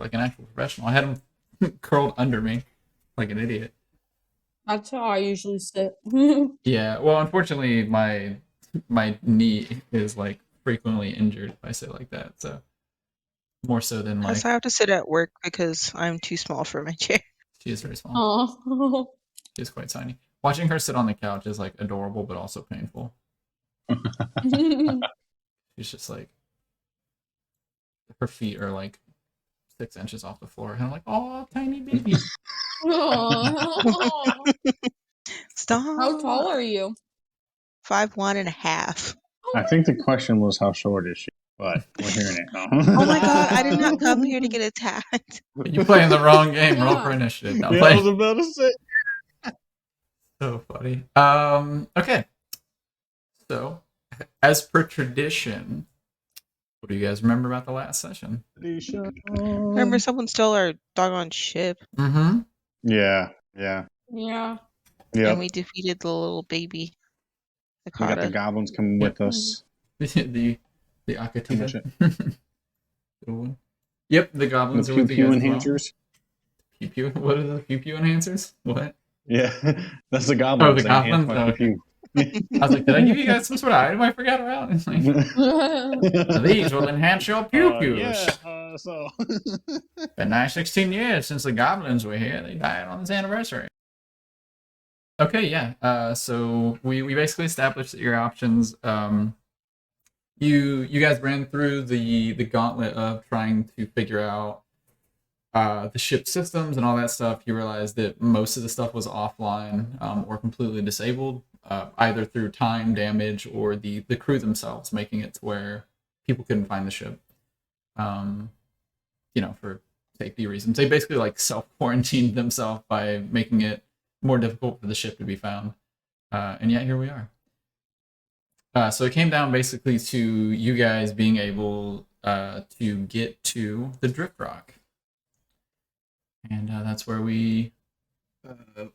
like an actual professional. I had him curled under me like an idiot. That's how I usually sit. Yeah, well, unfortunately, my knee is like frequently injured if I sit like that. So more so than Plus, like I have to sit at work because I'm too small for my chair. she is very small. Oh. She is quite tiny. Watching her sit on the couch is like adorable, but also painful. She's just like her feet are like 6 inches off the floor, and I'm like, oh, tiny baby. Oh. Stop. How tall are you? 5'1.5". I think the question was how short is she, but we're hearing it now. Oh my god, I did not come here to get attacked. You playing the wrong game. Roll for Yeah. initiative. No, Yeah, I was about to say. so funny. Okay. So, as per tradition, what do you guys remember about the last session? Remember, someone stole our doggone ship, Mm-hmm. Yeah. Yeah. and Yep. we defeated the little baby. We got the Akata. goblins coming with us. the much Akatita. Little one. Yep, the The goblins are pew with you pew guys as well. enhancers. Pew pew. What are the pew pew enhancers? What? Yeah, that's the goblins. Oh, the They enhance goblins? my Oh, okay. pew I was like, did I give you guys some sort of item I forgot about? It's like, these will enhance your pew pews. So Been nice 16 years since the goblins were here. They died on this anniversary. Okay, yeah. So we basically established your options. You guys ran through the gauntlet of trying to figure out the ship systems and all that stuff. You realized that most of the stuff was offline or completely disabled, either through time damage or the crew themselves, making it to where people couldn't find the ship. For safety reasons. They basically like self-quarantined themselves by making it more difficult for the ship to be found. And yet here we are. So it came down basically to you guys being able to get to the drift rock. And that's where we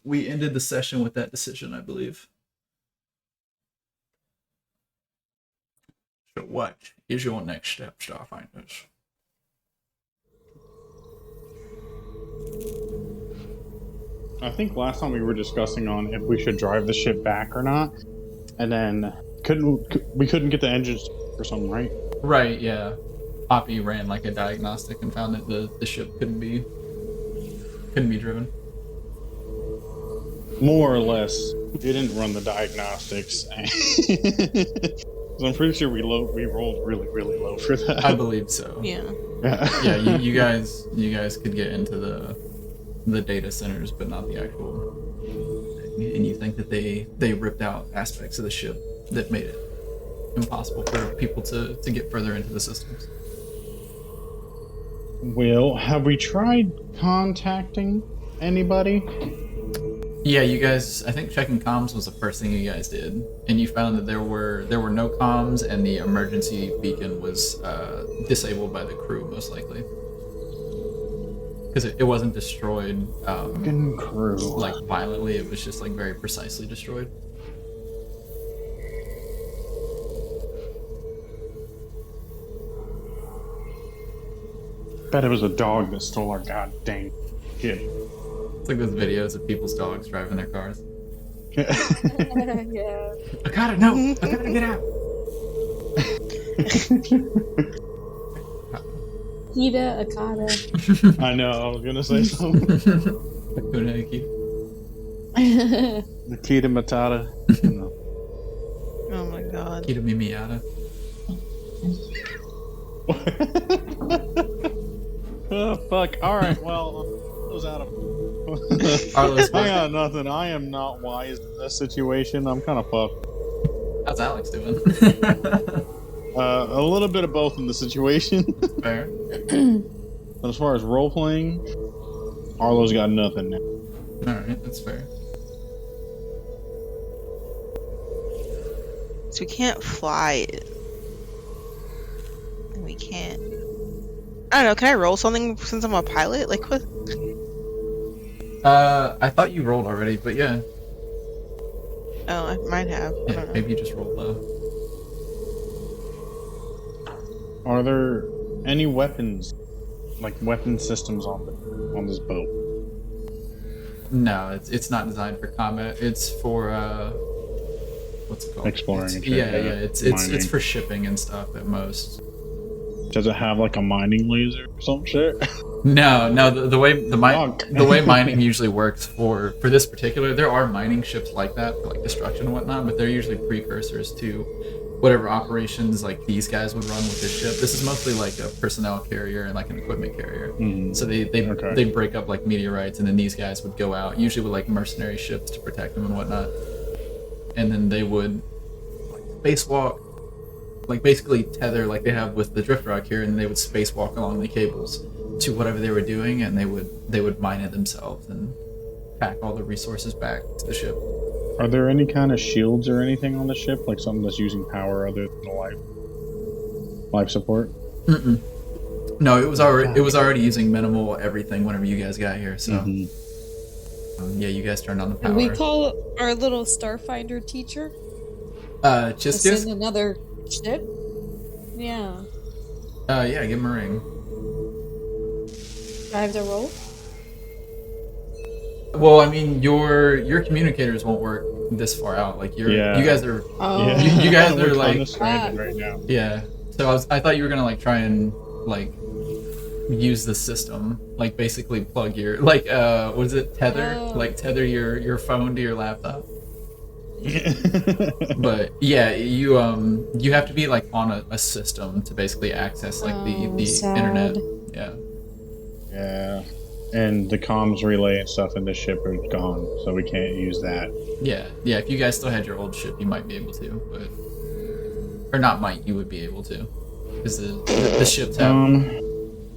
ended the session with that decision, I believe. So what is your next step, Starfinders? I think last time we were discussing on if we should drive the ship back or not, and then we couldn't get the engines or something, right? Right, yeah. Poppy ran like a diagnostic and found that the ship couldn't be driven. More or less, didn't run the diagnostics. So I'm pretty sure we rolled really, really low for that. I believe so. Yeah. Yeah, you guys could get into the data centers, but not the actual. And you think that they ripped out aspects of the ship that made it impossible for people to get further into the systems. Well, have we tried contacting anybody? Yeah, you guys. I think checking comms was the first thing you guys did, and you found that there were no comms, and the emergency beacon was disabled by the crew, most likely, because it wasn't destroyed Crew. like violently. It was just like very precisely destroyed. Bet it was a dog that stole our goddamn kid. It's like those videos of people's dogs driving their cars. Yeah. I gotta get out. Kita, Akata. I know, I was gonna say something. Nikita Matata. No. Oh my god. Kita Mimiata. Oh, fuck. Alright, well, those out of. Arlo's I got nothing. I am not wise in this situation. I'm kind of fucked. How's Alex doing? A little bit of both in the situation. Fair. But as far as role playing, Arlo's got nothing now. Alright, that's fair. So we can't fly it. And we can't. I don't know, can I roll something since I'm a pilot? Like what? I thought you rolled already, but yeah. Oh, I might have. I Yeah, don't know. maybe you just rolled low. Are there any weapons like weapon systems on this boat? No, it's not designed for combat. It's for what's it called? Exploring It's, and shit, yeah, yeah, It's mining. for shipping and stuff at most. Does it have like a mining laser or some shit? No, the way Fuck. the way mining usually works for this particular, there are mining ships like that for like destruction and whatnot, but they're usually precursors to whatever operations like these guys would run with this ship. This is mostly like a personnel carrier and like an equipment carrier. So they break up like meteorites, and then these guys would go out usually with like mercenary ships to protect them and whatnot, and then they would like spacewalk, like basically tether like they have with the drift rock here, and they would spacewalk along the cables to whatever they were doing, and they would mine it themselves and pack all the resources back to the ship. Are there any kind of shields or anything on the ship, like something that's using power other than the life support? No, it was already using minimal everything whenever you guys got here. So yeah, you guys turned on the power. And we call our little Starfinder teacher to Chiskus? send another ship. Yeah. Yeah, give him a ring. I have to roll. Well, I mean, your communicators won't work this far out. Like you guys are Oh. you guys We're are like kinda stranded right now. yeah. So I thought you were gonna like try and like use the system, like basically plug your like what is it, tether, like tether your phone to your laptop. But yeah, you have to be like on a system to basically access like the sad. internet. Yeah. Yeah. And the comms relay and stuff in the ship are gone, so we can't use that. Yeah. If you guys still had your old ship, you might be able to, but or not might, you would be able to, because the ships have.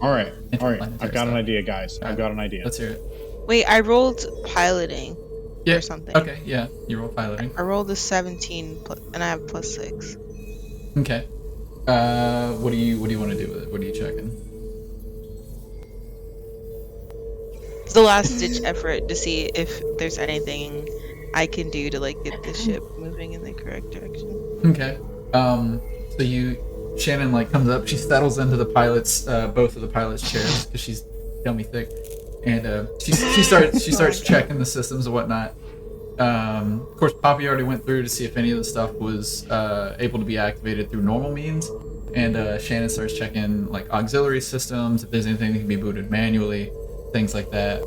All right. interplanetary I've got an stuff. idea, guys. I've got an idea. Let's hear it. Wait, I rolled piloting Yeah. or something. Okay. Yeah. You roll piloting. I rolled a 17 and I have +6. Okay. What do you want to do with it? What are you checking? It's the last ditch effort to see if there's anything I can do to like get the ship moving in the correct direction. Okay. So Shannon like comes up. She settles into the pilot's both of the pilot's chairs because she's dummy thick, and she starts checking the systems and whatnot. Of course, Poppy already went through to see if any of the stuff was able to be activated through normal means, and Shannon starts checking like auxiliary systems, if there's anything that can be booted manually, things like that.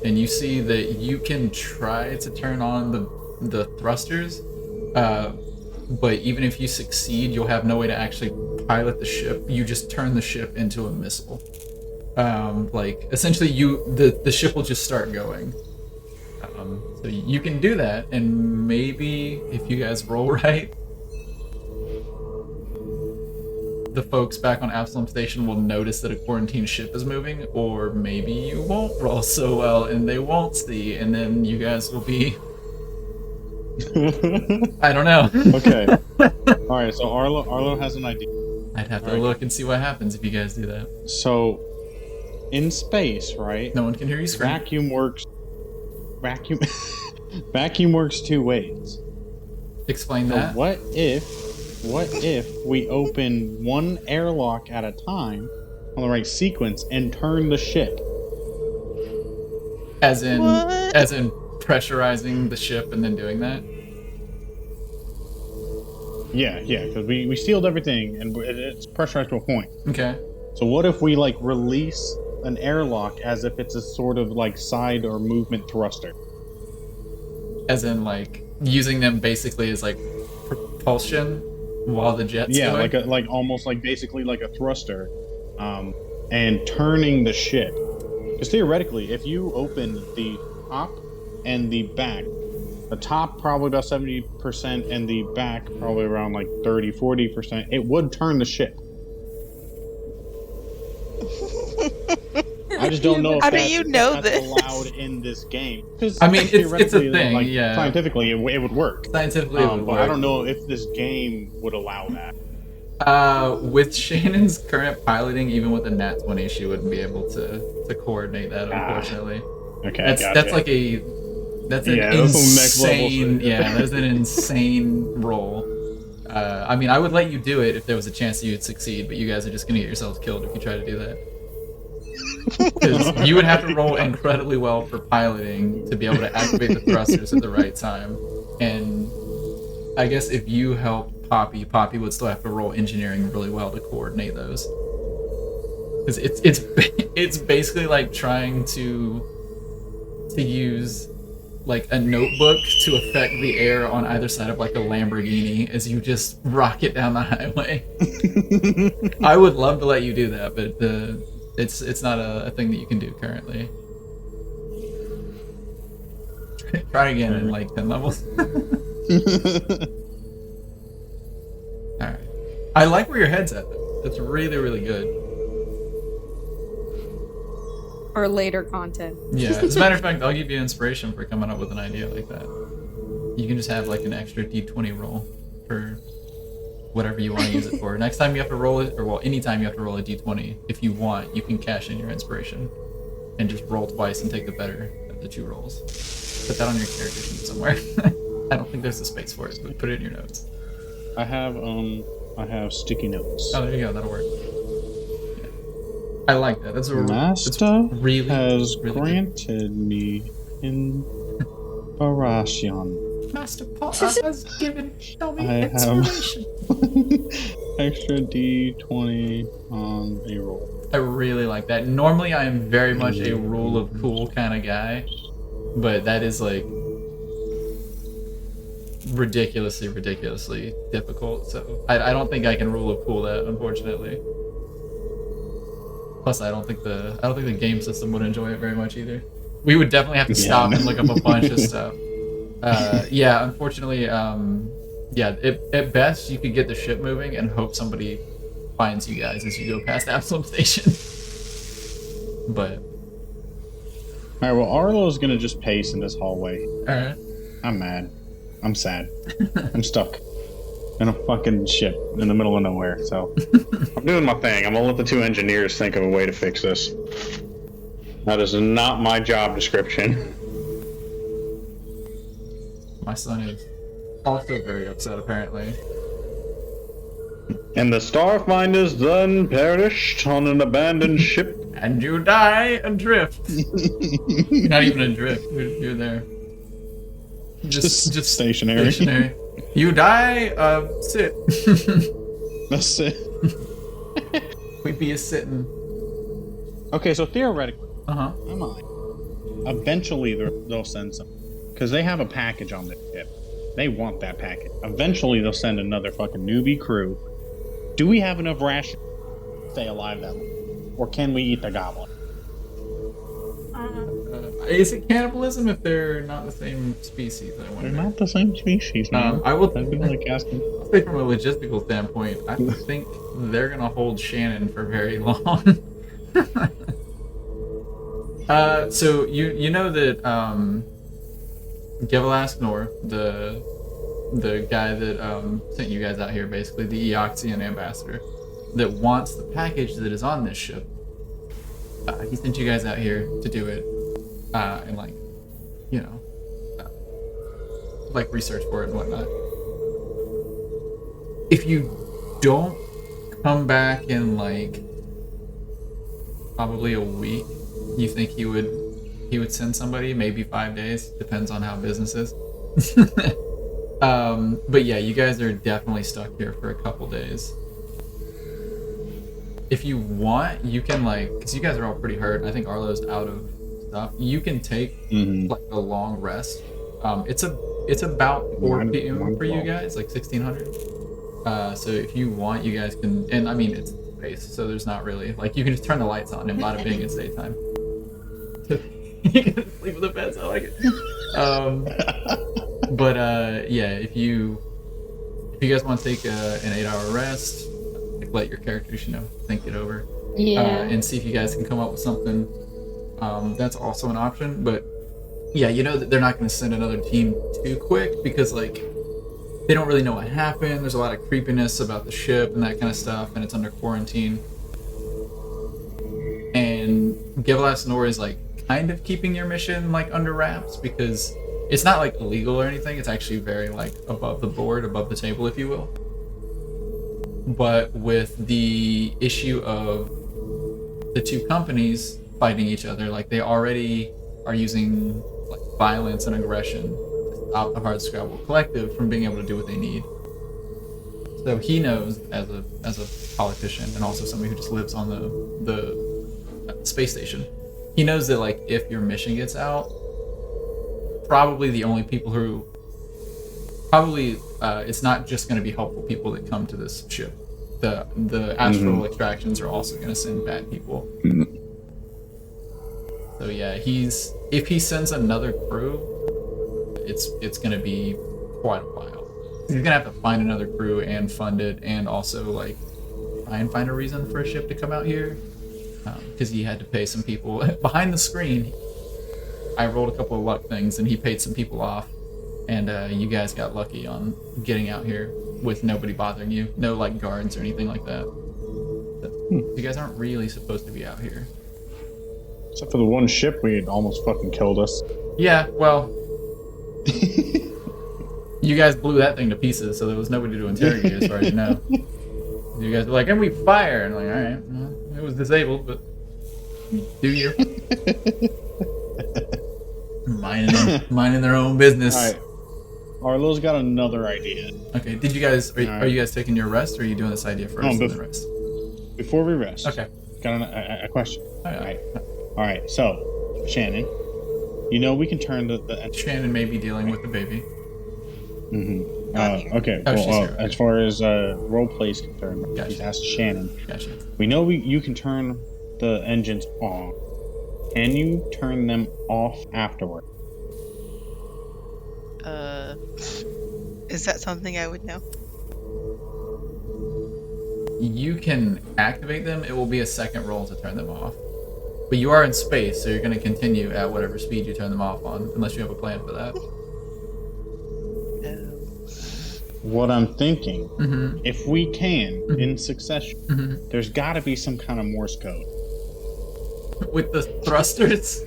And you see that you can try to turn on the thrusters, but even if you succeed, you'll have no way to actually pilot the ship. You just turn the ship into a missile. Like essentially, the ship will just start going. So you can do that, and maybe if you guys roll right, the folks back on Absalom Station will notice that a quarantine ship is moving, or maybe you won't roll so well and they won't see, and then you guys will be... I don't know. Okay. All right. So Arlo has an idea. I'd have to look and see what happens if you guys do that. So, in space, right? No one can hear you scream. Vacuum works two ways. Explain So that. what if we open one airlock at a time on the right sequence and turn the ship? As in What? pressurizing the ship and then doing that? Yeah, because we sealed everything and it's pressurized to a point. Okay. So what if we like release an airlock as if it's a sort of like side or movement thruster? As in like using them basically as like propulsion while the jet's going? like almost like basically like a thruster, and turning the ship. Because theoretically, if you open the top and the back, the top probably about 70% and the back probably around like 30-40%, it would turn the ship. I just don't know if How do that's, you know if that's this? allowed in this game. 'Cause I mean, it's a theoretically, thing, like, yeah. Scientifically, it would work. Scientifically, it would But work. I don't know if this game would allow that. With Shannon's current piloting, even with a nat 20, she wouldn't be able to coordinate that, unfortunately. Okay, That's gotcha. like that's an that's some next level insane shit. yeah, that's an insane roll. I mean, I would let you do it if there was a chance that you'd succeed, but you guys are just gonna get yourselves killed if you try to do that. Because you would have to roll incredibly well for piloting to be able to activate the thrusters at the right time. And I guess if you help Poppy would still have to roll engineering really well to coordinate those. Because it's basically like trying to use like a notebook to affect the air on either side of like a Lamborghini as you just rocket down the highway. I would love to let you do that, but it's not a thing that you can do currently. Try again in like 10 levels. Alright. I like where your head's at though. That's really, really good. Or later content. Yeah, as a matter of fact, I'll give you inspiration for coming up with an idea like that. You can just have like an extra d20 roll for whatever you want to use it for. Next time you have to roll it, or well, anytime you have to roll a d20, if you want, you can cash in your inspiration and just roll twice and take the better of the two rolls. Put that on your character sheet somewhere. I don't think there's a space for it, but put it in your notes. I have sticky notes. Oh, there you go. That'll work. Yeah. I like that. That's a Master really has really granted me inspiration. Master Potter has given me I inspiration. Extra d20 on a roll. I really like that. Normally, I am very much a rule of cool kind of guy, but that is like ridiculously difficult. So I don't think I can rule of cool that, unfortunately. Plus, I don't think the game system would enjoy it very much either. We would definitely have to stop and look up a bunch of stuff. Yeah, unfortunately, yeah. At best, you could get the ship moving and hope somebody finds you guys as you go past Absalom Station. But Alright, well, Arlo's gonna just pace in this hallway. alright. I'm mad. I'm sad. I'm stuck in a fucking ship in the middle of nowhere, so I'm doing my thing. I'm gonna let the two engineers think of a way to fix this. That is not my job description. My son is also very upset, apparently. And the Starfinders then perished on an abandoned ship. And you die adrift. You're not even adrift. You're there. Just stationary. You die, sit. That's it. We be a sitting. Okay, so theoretically, Uh-huh. eventually they'll send some. Because they have a package on the ship. They want that package. Eventually they'll send another fucking newbie crew. Do we have enough rations to stay alive that long? Or can we eat the goblin? Is it cannibalism if they're not the same species? I wonder. They're not the same species, man. I will That'd be like asking. I'll say from a logistical standpoint, I don't think they're gonna hold Shannon for very long. So you know that Gevelask Nor, the guy that sent you guys out here, basically the Eoxian ambassador, that wants the package that is on this ship. He sent you guys out here to do it, and like, you know, like research for it and whatnot. If you don't come back in like probably a week, you think he would send somebody? Maybe 5 days, depends on how business is. But yeah, you guys are definitely stuck here for a couple days. If you want, you can like, because you guys are all pretty hurt. I think Arlo's out of stuff. You can take like a long rest. It's about 4 p.m. for you guys, like 1600. So if you want, you guys can, and I mean it's space, so there's not really like you can just turn the lights on and bada bing, it's daytime. You can sleep with the beds. I like it. But yeah, if you guys want to take an 8-hour rest, like, let your characters, you know, think it over, and see if you guys can come up with something. That's also an option. But yeah, you know that they're not going to send another team too quick because like they don't really know what happened. There's a lot of creepiness about the ship and that kind of stuff, and it's under quarantine. And Gevelask Nor is like kind of keeping your mission like under wraps because it's not like illegal or anything. It's actually very like above the board, above the table, if you will. But with the issue of the two companies fighting each other. Like they already are using like violence and aggression to stop the Hardscrabble Collective from being able to do what they need. So he knows, as a politician and also somebody who just lives on the space station, he knows that like if your mission gets out, probably the only people who it's not just going to be helpful people that come to this ship. The astral extractions are also going to send bad people. So yeah, if he sends another crew, it's going to be quite a while. He's gonna have to find another crew and fund it, and also like try and find a reason for a ship to come out here, because he had to pay some people behind the screen. I rolled a couple of luck things, and he paid some people off, and you guys got lucky on getting out here with nobody bothering you, no like guards or anything like that. You guys aren't really supposed to be out here. Except for the one ship we had almost fucking killed us. Yeah, well. You guys blew that thing to pieces, so there was nobody to interrogate as far as you know. You guys were like, and we fire! And I'm like, alright, well, it was disabled, but do you? Minding their own business. Alright. Arlo's got another idea. Okay, did you guys, are you guys taking your rest, or are you doing this idea first and then rest? Before we rest, okay. Got a question. Oh, yeah. Alright, so, Shannon, you know we can turn the Shannon may be dealing with the baby. Okay. Oh, well, as far as role play is concerned, Gotcha. he's asked Shannon. Gotcha. We know you can turn the engines on. Can you turn them off afterward? Is that something I would know? You can activate them. It will be a second roll to turn them off. But you are in space, so you're going to continue at whatever speed you turn them off on, unless you have a plan for that. What I'm thinking, if we can, in succession, there's got to be some kind of Morse code. With the thrusters?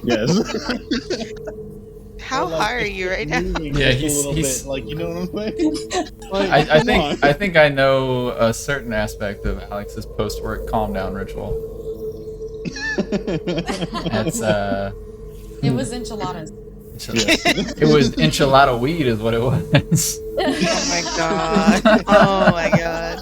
Yes. How high are you right now? Yeah, he's bit, like, you know what I'm saying? Like, I think I know a certain aspect of Alex's post-work calm down ritual. It's It was enchiladas. It was enchilada weed is what it was. Oh my god. Oh my god.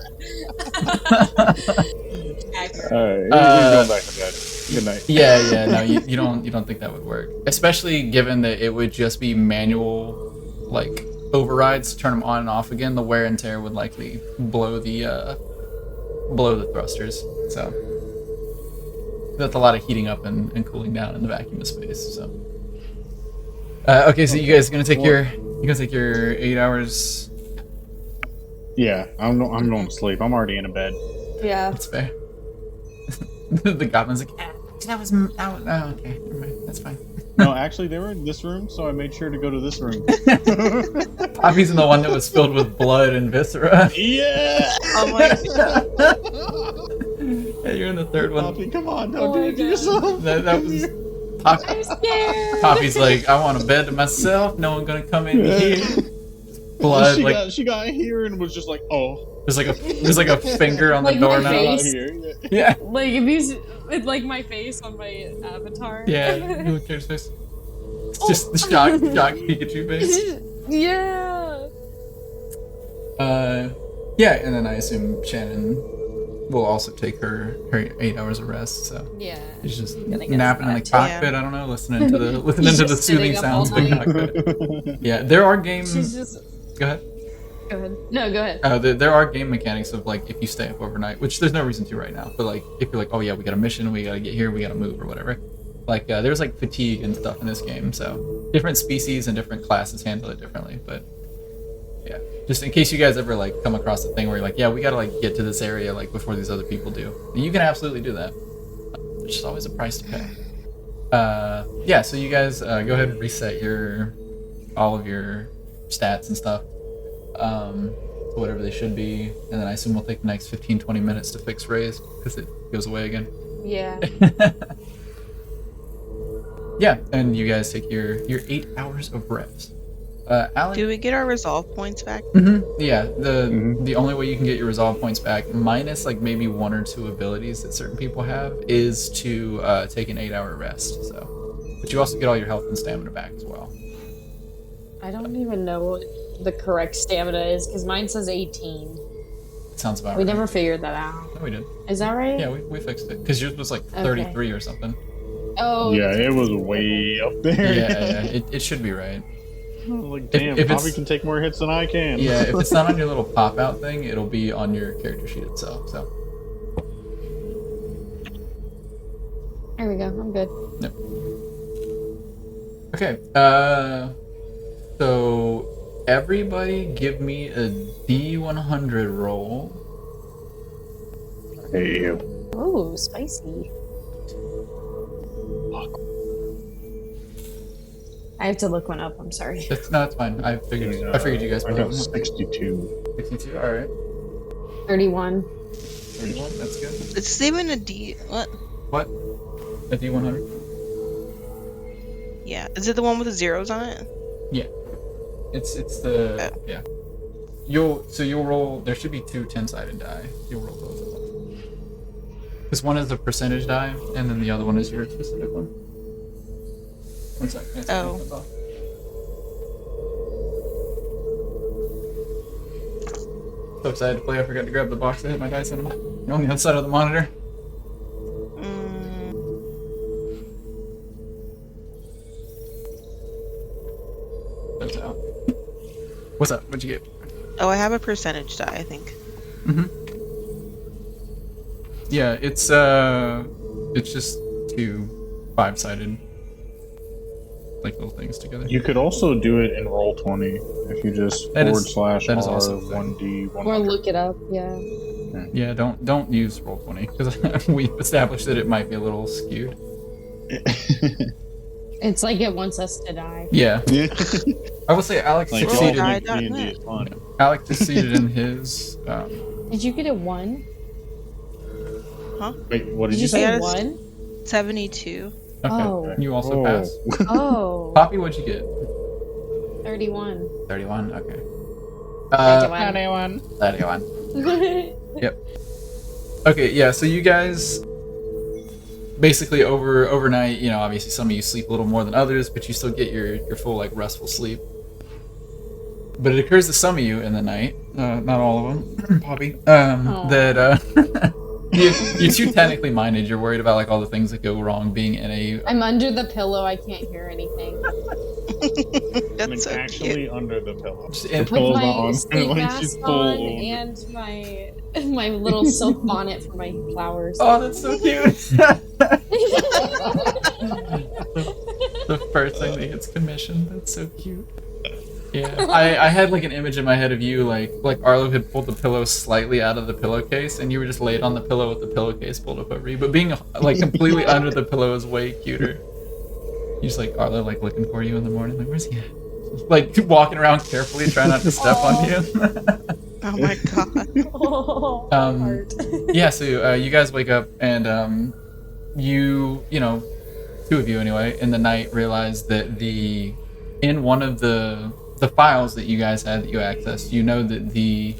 Alright, we're going back to bed. Good night. Yeah, no, you don't think that would work. Especially given that it would just be manual like overrides to turn them on and off again. The wear and tear would likely blow the thrusters. So that's a lot of heating up and cooling down in the vacuum of space. So okay, so you guys gonna take your 8 hours? Yeah, I'm going to sleep. I'm already in a bed. Yeah. That's fair. The goblin's like, that was okay, never mind, that's fine. No, actually, they were in this room, so I made sure to go to this room. Poppy's in the one that was filled with blood and viscera. Yeah! Oh my god. Yeah, you're in the third one. Poppy, come on, don't do it to yourself. That was Poppy. I'm scared. Poppy's like, I want a bed to myself. No one gonna come in here. Blood. She got here and was just like, oh. There's like a finger on the Like my doorknob. face. Yeah. Like if you with like my face on my avatar. Yeah. You look at his face. It's just the shock Pikachu face. Yeah. Yeah, and then I assume Shannon will also take her 8 hours of rest. So Yeah. she's just Gonna get napping in the that. cockpit. Yeah. I don't know, listening to the just soothing sitting up all sounds of the cockpit. Yeah, there are game. She's just Go ahead. go ahead. No, go ahead. There are game mechanics of like if you stay up overnight, which there's no reason to right now. But like if you're like, oh yeah, we got a mission, we gotta get here, we gotta move or whatever. Like there's like fatigue and stuff in this game, so different species and different classes handle it differently. But yeah, just in case you guys ever like come across a thing where you're like, yeah, we gotta like get to this area like before these other people do, and you can absolutely do that. There's just always a price to pay. Yeah, so you guys go ahead and reset all of your stats and stuff. To whatever they should be, and then I assume we'll take the next 15-20 minutes to fix Ray's because it goes away again. Yeah. Yeah, and you guys take your 8 hours of rest. Alex. Do we get our resolve points back? Yeah, the Mhm. the only way you can get your resolve points back, minus like maybe 1 or 2 abilities that certain people have, is to take an 8-hour rest. So, but you also get all your health and stamina back as well. I don't even know what the correct stamina is because mine says 18. Sounds about We right. never figured that out. No, we did. Is that right? Yeah, we fixed it because yours was like 33 or something. Oh. Yeah, it was way up there. Yeah, it should be right. Like, damn, if Poppy it's- can take more hits than I can. Yeah, if it's not on your little pop out thing, it'll be on your character sheet itself. So. There we go. I'm good. Yep. Okay. So everybody, give me a D100 roll. Hey, you. Ooh, spicy. I have to look one up. I'm sorry. That's fine. I figured you guys I would got have 62. 62. All right. 31. 31. That's good. It's even a D. What? What? A D100. Yeah. Is it the one with the zeros on it? Yeah. It's the yeah. You'll roll. There should be 2 10-sided die. You'll roll both of them. Because one is the percentage die, and then the other one is your specific one. One second. Oh. So excited to play, I forgot to grab the box that hit my dice on the other side of the monitor. That's out. What's up? What'd you get? Oh, I have a percentage die, I think. Yeah, it's just 2 5-sided like little things together. You could also do it in Roll20 if you just That is- /r that is also 1D Or 100. look it up. Yeah. Yeah, don't use Roll20 because we established that it might be a little skewed. It's like it wants us to die. Yeah, Yeah. I will say Alex Like, succeeded. Roll make die. D&D is fun. Alex succeeded in his. Did you get a 1? Wait, what Did did you say Yeah, 1? 72. Okay, Oh. you also Oh. passed. Oh. Poppy, what'd you get? 31. 31. Okay. 31. 31. Okay, yeah. So you guys basically overnight, you know, obviously some of you sleep a little more than others, but you still get your full like restful sleep. But it occurs to some of you in the night, not all of them, Poppy, that you're too technically minded. You're worried about like all the things that go wrong being in a. I'm under the pillow. I can't hear anything. That's I'm so actually cute. under the pillow. Just The in, With pillow's not my on. sleep Like, mask she's on full. and my little silk bonnet for my flowers. oh, that's so cute. The first thing that gets commissioned. That's so cute. Yeah, I had like an image in my head of you like Arlo had pulled the pillow slightly out of the pillowcase and you were just laid on the pillow with the pillowcase pulled up over you. But being like completely under the pillow is way cuter. You just like Arlo like looking for you in the morning, like where's he at? Like walking around carefully, trying not to step on you. Oh my god. Oh, Um, Yeah, so you guys wake up and you know, 2 of you anyway, in the night realize that in one of the files that you guys had that you accessed, you know that the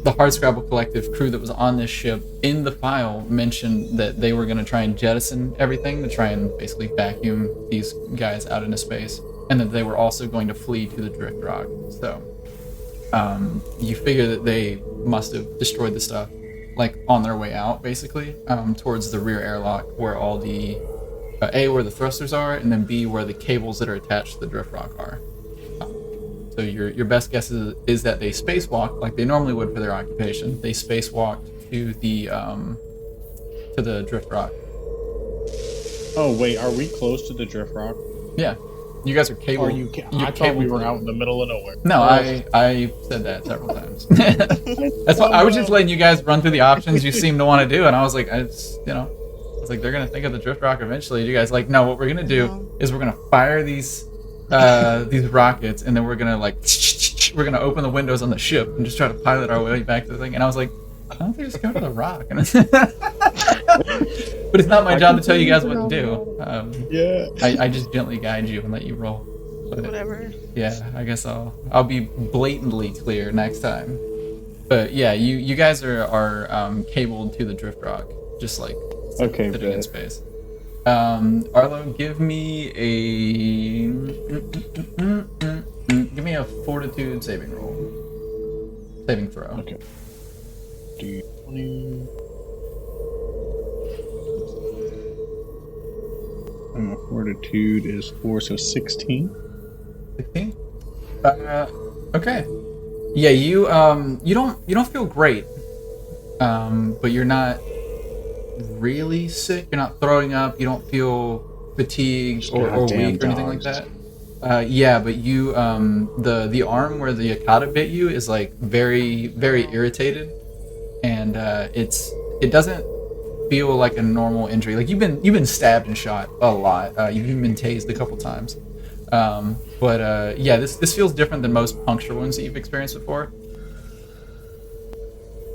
Hardscrabble Collective crew that was on this ship in the file mentioned that they were going to try and jettison everything to try and basically vacuum these guys out into space, and that they were also going to flee to the Drift Rock. So you figure that they must have destroyed the stuff like on their way out, basically, towards the rear airlock where all the A, where the thrusters are, and then B, where the cables that are attached to the Drift Rock are. So your best guess is that they spacewalked like they normally would for their occupation. They spacewalked to the Drift Rock. Oh, wait, are we close to the Drift Rock? Yeah, you guys are cable. Or I thought we were out in the middle of nowhere. No, I said that several times. That's why I was just letting you guys run through the options you seem to want to do, and I was like, it's like they're gonna think of the Drift Rock eventually. You guys like, no, what we're gonna do is we're gonna fire these rockets, and then we're gonna we're gonna open the windows on the ship and just try to pilot our way back to the thing. And I was like, why don't they just go to the rock? But it's not my job to tell you guys what to do. Yeah. I just gently guide you and let you roll. But, Whatever. yeah, I guess I'll be blatantly clear next time. But yeah, you guys are cabled to the drift rock, just like Okay, sitting in bet. space. Arlo, give me a fortitude saving throw. Okay. D20. And my fortitude is 4, so 16. 16. Okay. Yeah, you don't feel great, but you're not really sick. You're not throwing up. You don't feel fatigued or Goddamn weak or anything like dogs. that. Yeah, but you the arm where the Yakata bit you is like very irritated, and it doesn't feel like a normal injury. Like you've been stabbed and shot a lot. You've even been tased a couple times. But yeah, this feels different than most puncture wounds that you've experienced before.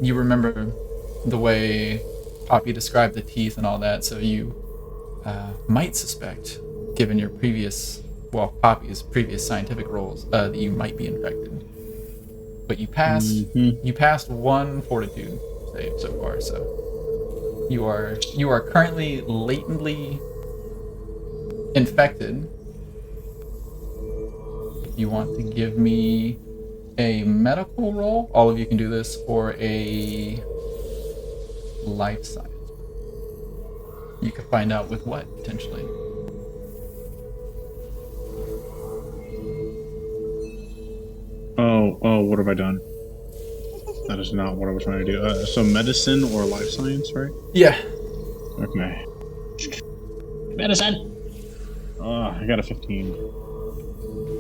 You remember the way Poppy described the teeth and all that, so you might suspect, given your Poppy's previous scientific roles, that you might be infected. But you passed one fortitude save so far, so you are currently latently infected. If you want to give me a medical roll, all of you can do this, or a life science. You could find out with what, potentially. Oh, what have I done? That is not what I was trying to do. So medicine or life science, right? Yeah. Okay. Medicine! I got a 15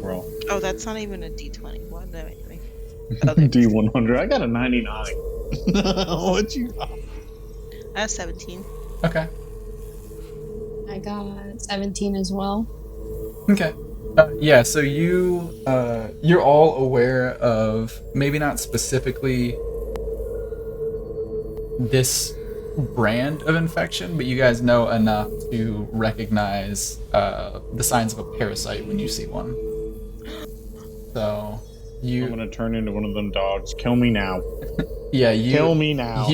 roll. Oh, that's not even a D20. What? No, wait. D100. I got a 99. What you got? I have 17. Okay. I got 17 as well. Okay. Yeah, so you're all aware of, maybe not specifically this brand of infection, but you guys know enough to recognize the signs of a parasite when you see one. So I'm gonna turn into one of them dogs. Kill me now. Yeah, Kill me now.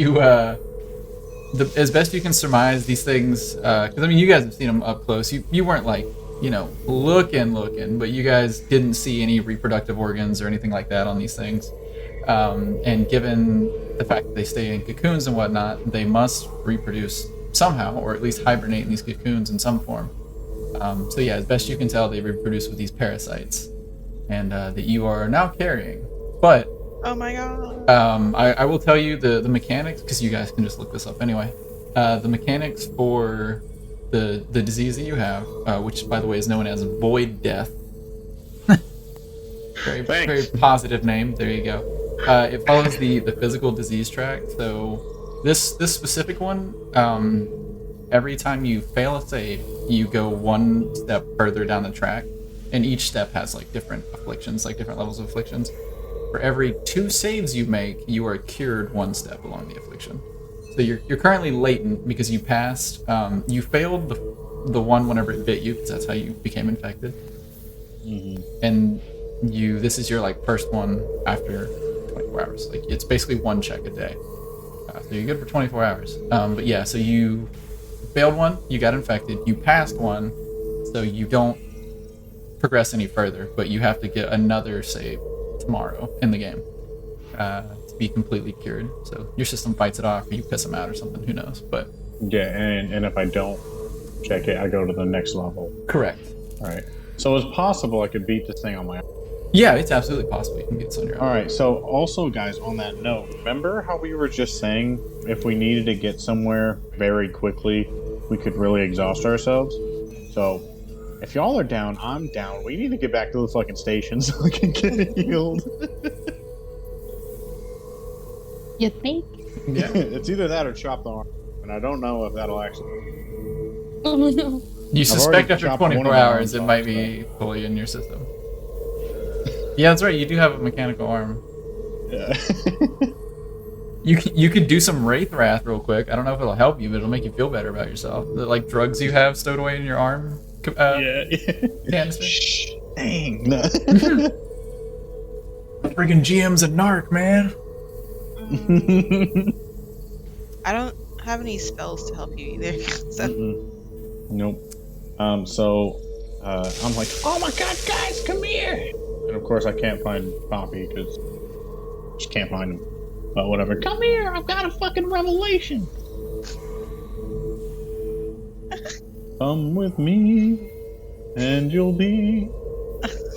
As best you can surmise, these things, because I mean, you guys have seen them up close. You weren't like, looking, but you guys didn't see any reproductive organs or anything like that on these things. And given the fact that they stay in cocoons and whatnot, they must reproduce somehow, or at least hibernate in these cocoons in some form. So yeah, as best you can tell, they reproduce with these parasites, and that you are now carrying. But Oh my god. I will tell you the mechanics, because you guys can just look this up anyway. The mechanics for the disease that you have, which by the way is known as void death. Very positive name. There you go. It follows the physical disease track. So this specific one, every time you fail a save, you go one step further down the track, and each step has like different afflictions, like different levels of afflictions. For every 2 saves you make, you are cured one step along the affliction. So you're currently latent because you passed. You failed the one whenever it bit you, because that's how you became infected. Mm-hmm. And this is your like first one after 24 hours. Like it's basically 1 check a day. So you're good for 24 hours. But yeah, so you failed one, you got infected. You passed one, so you don't progress any further. But you have to get another save tomorrow in the game to be completely cured. So your system fights it off, or you piss them out or something. Who knows? But Yeah, and if I don't check it, I go to the next level. correct. All right. So it's possible I could beat this thing on my own. Yeah, it's absolutely possible you can get this on your own. All right. So also, guys, on that note, remember how we were just saying if we needed to get somewhere very quickly, we could really exhaust ourselves. So if y'all are down, I'm down. We need to get back to the fucking station so we can get healed. You think? Yeah. It's either that or chop the arm, and I don't know if that'll actually. Oh no. You suspect already after chopped one 24 of my hours arms it off, might be fully in your system. Yeah, that's right. You do have a mechanical arm. Yeah. You could do some Wraith Wrath real quick. I don't know if it'll help you, but it'll make you feel better about yourself. The like drugs you have stowed away in your arm. Yeah. Canister. Shh. Dang. Friggin' GM's a narc, man. I don't have any spells to help you either. So Nope. So I'm like, oh my god, guys, come here! And of course, I can't find Poppy because just can't find him. But whatever. Come here! I've got a fucking revelation. Come with me, and you'll be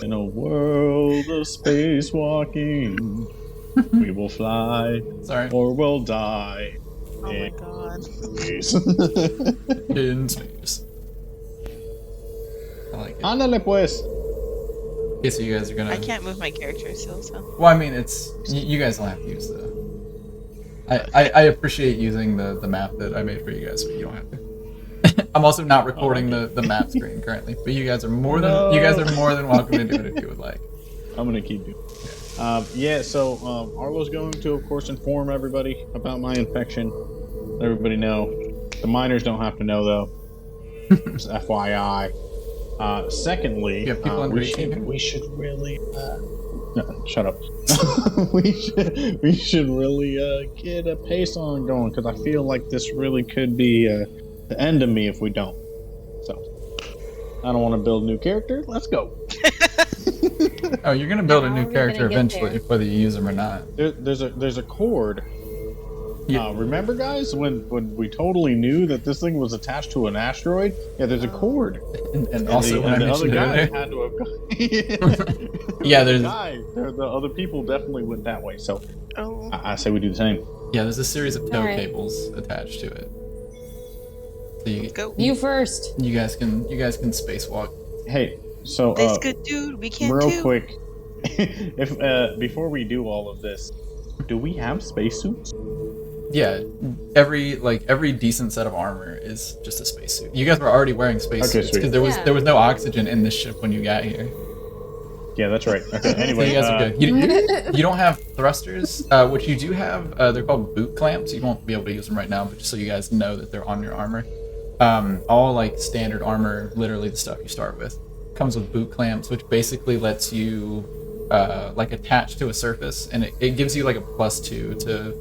in a world of spacewalking. We will fly, Sorry. or we'll die. oh my god. Space. In space. I like it. Ándale pues. Okay, so you guys are gonna. I can't move my character still, so. Well, I mean, it's you guys don't have to use the. I appreciate using the map that I made for you guys, but you don't have to. I'm also not recording the map screen currently, but you guys are more than welcome to do it if you would like. I'm gonna keep doing it. Yeah, so Arlo's going to, of course, inform everybody about my infection. Let everybody know. The miners don't have to know, though. Just FYI. Secondly, You have people under 18 we should really... no, shut up. we should really get a pace on going, because I feel like this really could be the end of me if we don't. So, I don't want to build a new character. Let's go. Oh, you're gonna build a How new are we character gonna get eventually, there? whether you use them or not. There's a cord. Yeah. Remember, guys, when we totally knew that this thing was attached to an asteroid? Yeah, there's a cord. And also, the, when I and the other mentioned it guy earlier, had to have gone. Yeah, there's- the other people definitely went that way. So Oh. I say we do the same. yeah, there's a series of tow Alright. cables attached to it. So Go. You first. you guys can spacewalk. Hey, so This good dude, we can't real do. quick, if before we do all of this, do we have spacesuits? Yeah, every decent set of armor is just a spacesuit. You guys were already wearing spacesuits sweet. because Yeah. there was no oxygen in this ship when you got here. Yeah, that's right. Okay. So Anyway, you guys are good. You don't have thrusters. What you do have, they're called boot clamps. You won't be able to use them right now, but just so you guys know that they're on your armor. All like standard armor, literally the stuff you start with, comes with boot clamps, which basically lets you like attach to a surface, and it gives you like a +2 to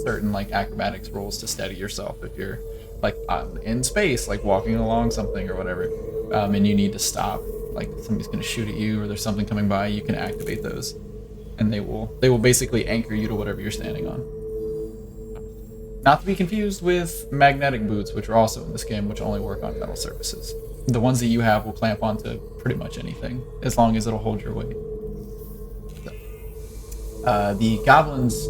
certain like acrobatics rolls to steady yourself if you're like in space, like walking along something or whatever, and you need to stop. Like somebody's gonna shoot at you or there's something coming by, you can activate those, and they will basically anchor you to whatever you're standing on. Not to be confused with magnetic boots, which are also in this game, which only work on metal surfaces. The ones that you have will clamp onto pretty much anything, as long as it'll hold your weight. So, the goblins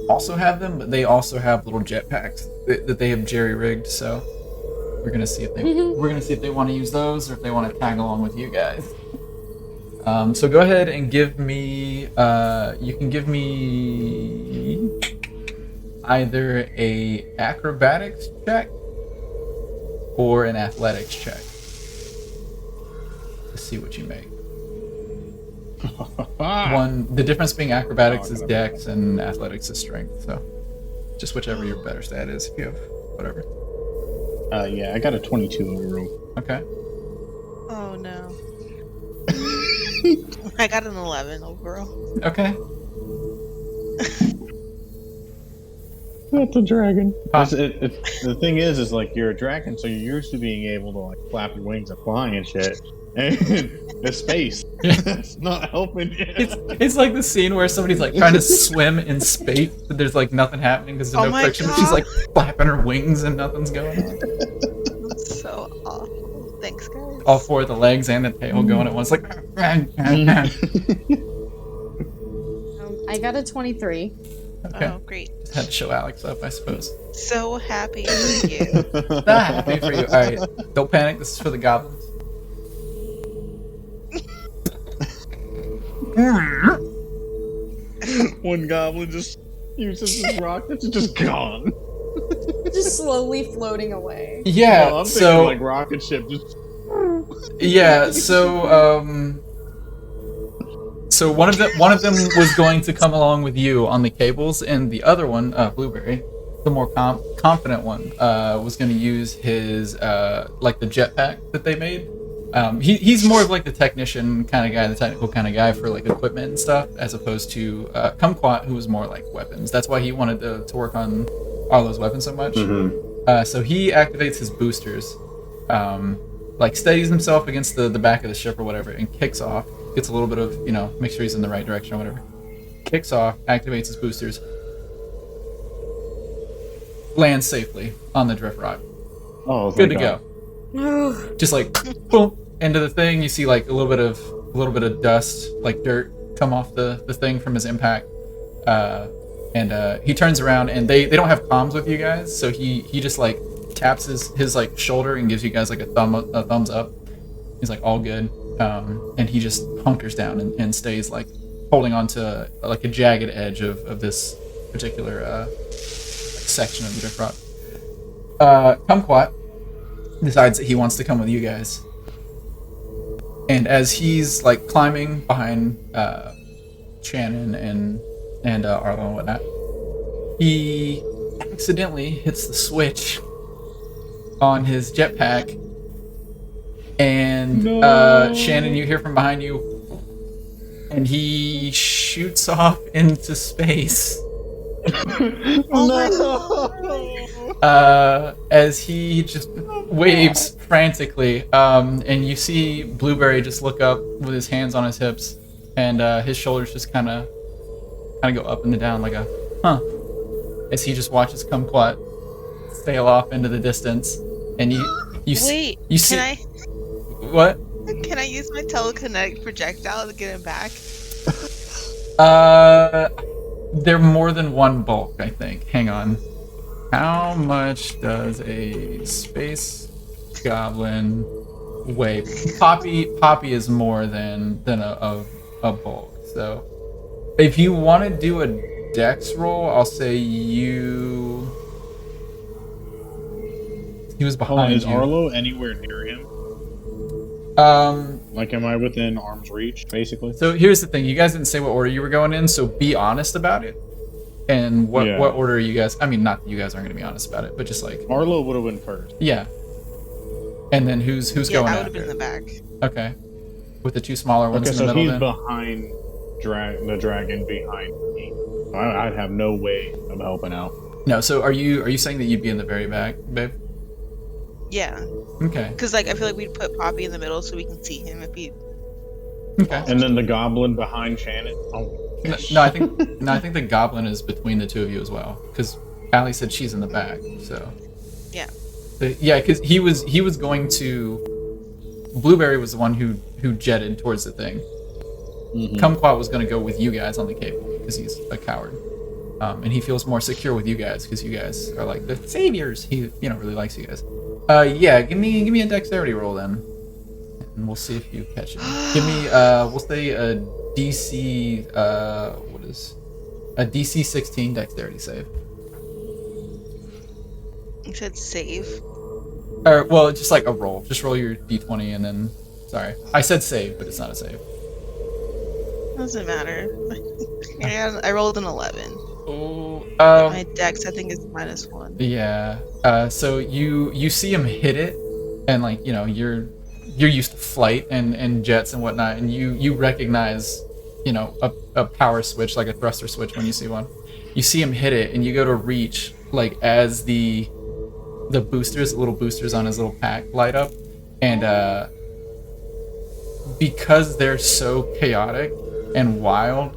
also have them, but they also have little jetpacks that they have jerry-rigged. So we're gonna see if they want to use those or if they want to tag along with you guys. So go ahead and give me. You can give me either a acrobatics check or an athletics check to see what you make. The difference being acrobatics is dex and athletics is strength. So just whichever your better stat is. If you have whatever. Yeah, I got a 22 overall. Okay. Oh no. I got an 11 overall. Okay. That's a dragon. Huh. The thing is like you're a dragon, so you're used to being able to like flap your wings and flying and shit. And the space, that's not helping you. It's like the scene where somebody's like trying to swim in space, but there's like nothing happening because there's Oh no my friction. But God. she's like flapping her wings and nothing's going on. That's so awful. Thanks, guys. All four of the legs and the tail going at once, like. I got a 23. Okay. Oh, great. Just had to show Alex up, I suppose. So happy for you. Happy for you. All right, don't panic. This is for the goblins. One goblin just uses his rock that's just gone. Just slowly floating away. Yeah. No, I'm thinking so like rocket ship just. yeah. So one of them was going to come along with you on the cables, and the other one, Blueberry, the more confident one, was going to use his like the jetpack that they made, He's more of like the technician kind of guy, the technical kind of guy for like equipment and stuff, as opposed to Kumquat, who was more like weapons. That's why he wanted to work on Arlo's weapons so much. So he activates his boosters, like steadies himself against the back of the ship or whatever, and kicks off. Gets a little bit of, make sure he's in the right direction or whatever. Kicks off, activates his boosters, lands safely on the drift rock. Oh, good to God. go. Just like boom into the thing. You see like a little bit of dust, like dirt, come off the thing from his impact. And he turns around, and they don't have comms with you guys, so he just like taps his like shoulder and gives you guys like a thumbs up. He's like, all good. And he just hunkers down and stays like holding on to like a jagged edge of this particular section of the drift rock. Kumquat decides that he wants to come with you guys. And as he's like climbing behind Shannon and Arlo and whatnot, he accidentally hits the switch on his jetpack, and Shannon, you hear from behind you, and he shoots off into space. As he just waves frantically, and you see Blueberry just look up with his hands on his hips, and his shoulders just kind of go up and down like a as he just watches Kumquat sail off into the distance, and you see what? Can I use my telekinetic projectile to get him back? They're more than one bulk, I think. Hang on. How much does a space goblin weigh? Poppy is more than a bulk. So if you want to do a dex roll, I'll say you. He was behind is you. Arlo anywhere near him? Like, am I within arm's reach, basically? So here's the thing: you guys didn't say what order you were going in, so be honest about it. And what order are you guys? I mean, not that you guys aren't going to be honest about it, but just like Arlo would have been first. Yeah. And then who's going I after? would have been in the back. Okay. With the two smaller ones Okay, in the so middle. he's Then? behind the dragon behind me. I'd have no way of helping out. No. So are you saying that you'd be in the very back, babe? Yeah. Okay. Because like I feel like we'd put Poppy in the middle so we can see him if he. Okay. And then the goblin behind Shannon. Oh. No, I think the goblin is between the two of you as well, because Allie said she's in the back. So. Yeah. Yeah, because he was going to. Blueberry was the one who jetted towards the thing. Kumquat was going to go with you guys on the cable because he's a coward, and he feels more secure with you guys because you guys are like the saviors. He really likes you guys. Yeah, give me a dexterity roll then, and we'll see if you catch it. Give me we'll say a DC what is a DC 16 dexterity save. You said save. Or well, just like a roll. Just roll your D20 and then. Sorry, I said save, but it's not a save. Doesn't matter. And I rolled an 11. Oh. My dex I think is -1. Yeah. So you see him hit it, and like you're used to flight and jets and whatnot, and you recognize a power switch, like a thruster switch, when you see one. You see him hit it, and you go to reach, like as the little boosters on his little pack light up, and because they're so chaotic and wild,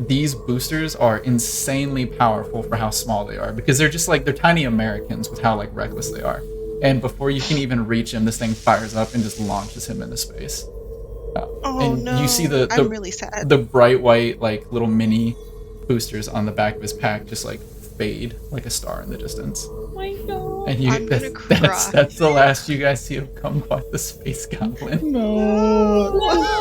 these boosters are insanely powerful for how small they are, because they're just like they're tiny Americans with how like reckless they are. And before you can even reach him, this thing fires up and just launches him into space. And no! you see I'm really sad. the bright white like little mini boosters on the back of his pack just like fade like a star in the distance. Oh my god. And I'm gonna cry. that's the last you guys see of Kumquat the space goblin. No,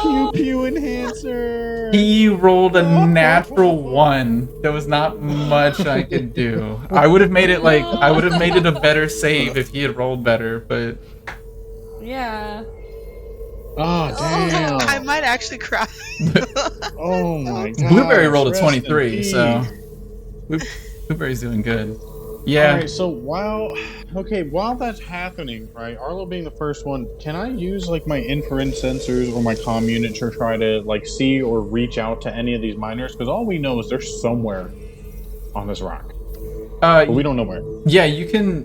pew pew enhancer. He rolled a natural 1. There was not much I could do. I would have made it a better save if he had rolled better, but Yeah. Oh damn! I might actually cry. Oh my god! Blueberry rolled a Rest in 23, so peace. Blueberry's doing good. Yeah. All right. So while that's happening, right? Arlo being the first one, can I use like my infrared sensors or my comm unit to try to like see or reach out to any of these miners? Because all we know is they're somewhere on this rock, but we don't know where. Yeah, you can.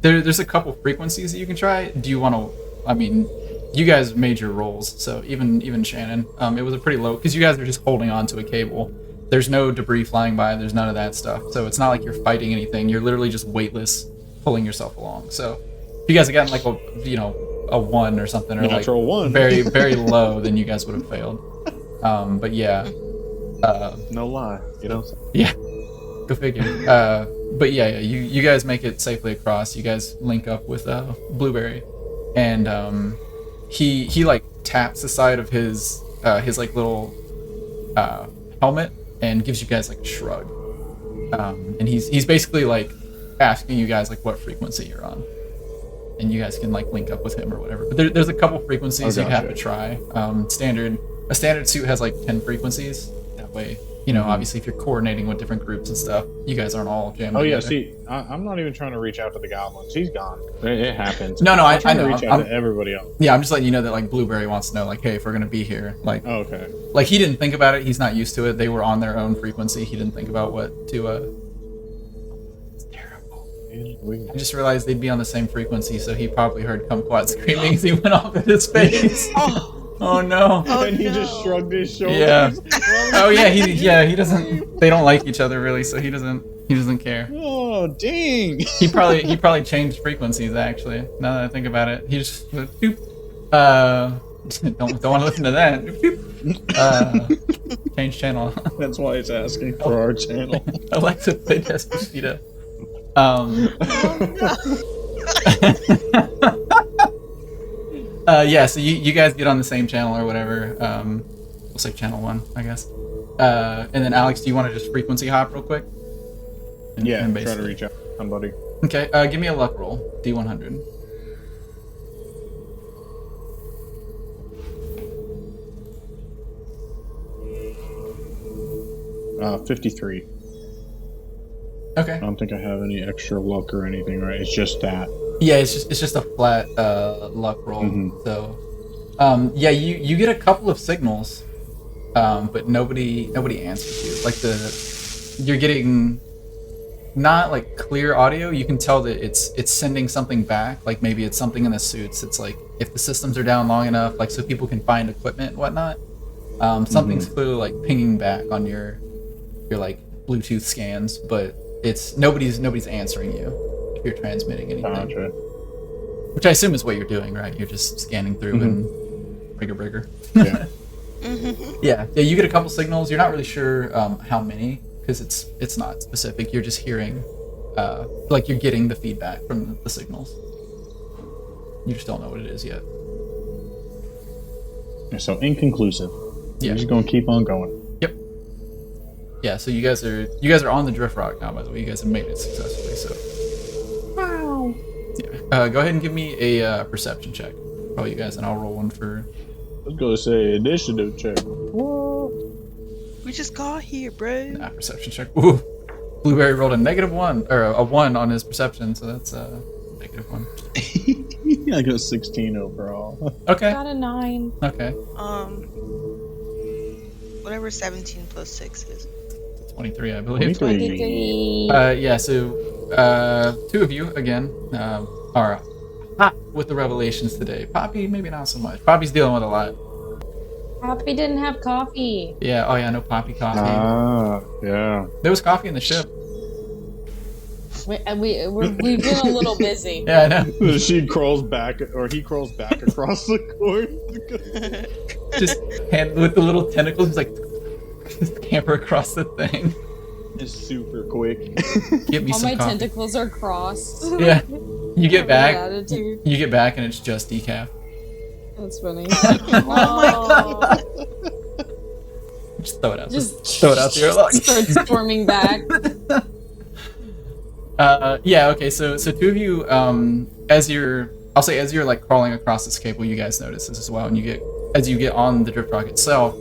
There's a couple frequencies that you can try. Do you want to? I mean, you guys made your rolls, so even Shannon, it was a pretty low because you guys are just holding on to a cable. There's no debris flying by. There's none of that stuff. So it's not like you're fighting anything. You're literally just weightless, pulling yourself along. So if you guys had gotten like a 1 or something, or Natural like 1. very very low, then you guys would have failed. But yeah. No lie, you know. Yeah. Go figure. But yeah, you guys make it safely across. You guys link up with Blueberry, and he like taps the side of his like little helmet and gives you guys like a shrug. And he's basically like asking you guys like what frequency you're on, and you guys can like link up with him or whatever. But there's a couple frequencies you have to try. A standard suit has like 10 frequencies. That way, obviously if you're coordinating with different groups and stuff, you guys aren't all jammed together. See, I'm not even trying to reach out to the goblins. He's gone. It happens. No, I'm I trying know. to reach out to everybody else. Yeah, I'm just letting you know that like Blueberry wants to know like, hey, if we're gonna be here, like, Okay. like he didn't think about it. He's not used to it. They were on their own frequency. He didn't think about what to. It's terrible. I just realized they'd be on the same frequency, so he probably heard Kumquat screaming as he went off in his face. Oh no! And he just shrugged his shoulders. Yeah. Oh yeah, he doesn't. They don't like each other really, so he doesn't care. Oh dang! He probably changed frequencies actually. Now that I think about it, he just doop. Don't want to listen to that. Doop. Change channel. That's why it's asking for our channel. Alexa, play Despacito. Yeah, so you guys get on the same channel or whatever. We'll say channel 1, I guess. And then Alex, do you want to just frequency hop real quick? And Try to reach out to somebody. Okay, give me a luck roll, D100. Uh, 53. Okay. I don't think I have any extra luck or anything, right? It's just that. Yeah, it's just a flat luck roll. Mhm. So, yeah, you get a couple of signals, but nobody answers you. Like you're getting not like clear audio. You can tell that it's sending something back. Like maybe it's something in the suits. It's like if the systems are down long enough, like so people can find equipment and whatnot. Something's clearly like pinging back on your like Bluetooth scans, but it's nobody's answering you if you're transmitting anything. Gotcha. Which I assume is what you're doing, right? You're just scanning through and rigger. Yeah. Yeah, you get a couple signals. You're not really sure how many because it's not specific. You're just hearing, like you're getting the feedback from the signals. You just don't know what it is yet. So inconclusive. Yeah. We're just gonna keep on going. Yep. Yeah. So you guys are on the drift rock now. By the way, you guys have made it successfully. So. Wow. Yeah. Go ahead and give me a perception check, all you guys, and I'll roll one for. I was gonna say initiative check. We just got here, bro. Perception check. Ooh. Blueberry rolled a -1 or a 1 on his perception, so that's a -1. I got 16 overall. Okay. Got a 9. Okay. Whatever 17 plus 6 is. 23, I believe. 23. Yeah. So, two of you again are hot with the revelations today. Poppy, maybe not so much. Poppy's dealing with a lot. Poppy didn't have coffee. Yeah. Oh yeah. No Poppy coffee. Ah, yeah. There was coffee in the ship. We've been a little busy. Yeah, I know. She crawls back, or he crawls back across the court. Just hand with the little tentacles, he's like just camper across the thing. It's super quick. Get me All some my coffee. tentacles are crossed. Yeah. You get Really back. attitude. You get back and it's just decaf. That's funny. Oh Just throw it out. Just throw it out to your luck. Start storming back. Yeah, okay, so two of you, as you're like crawling across this cable, you guys notice this as well, and as you get on the drift rock itself,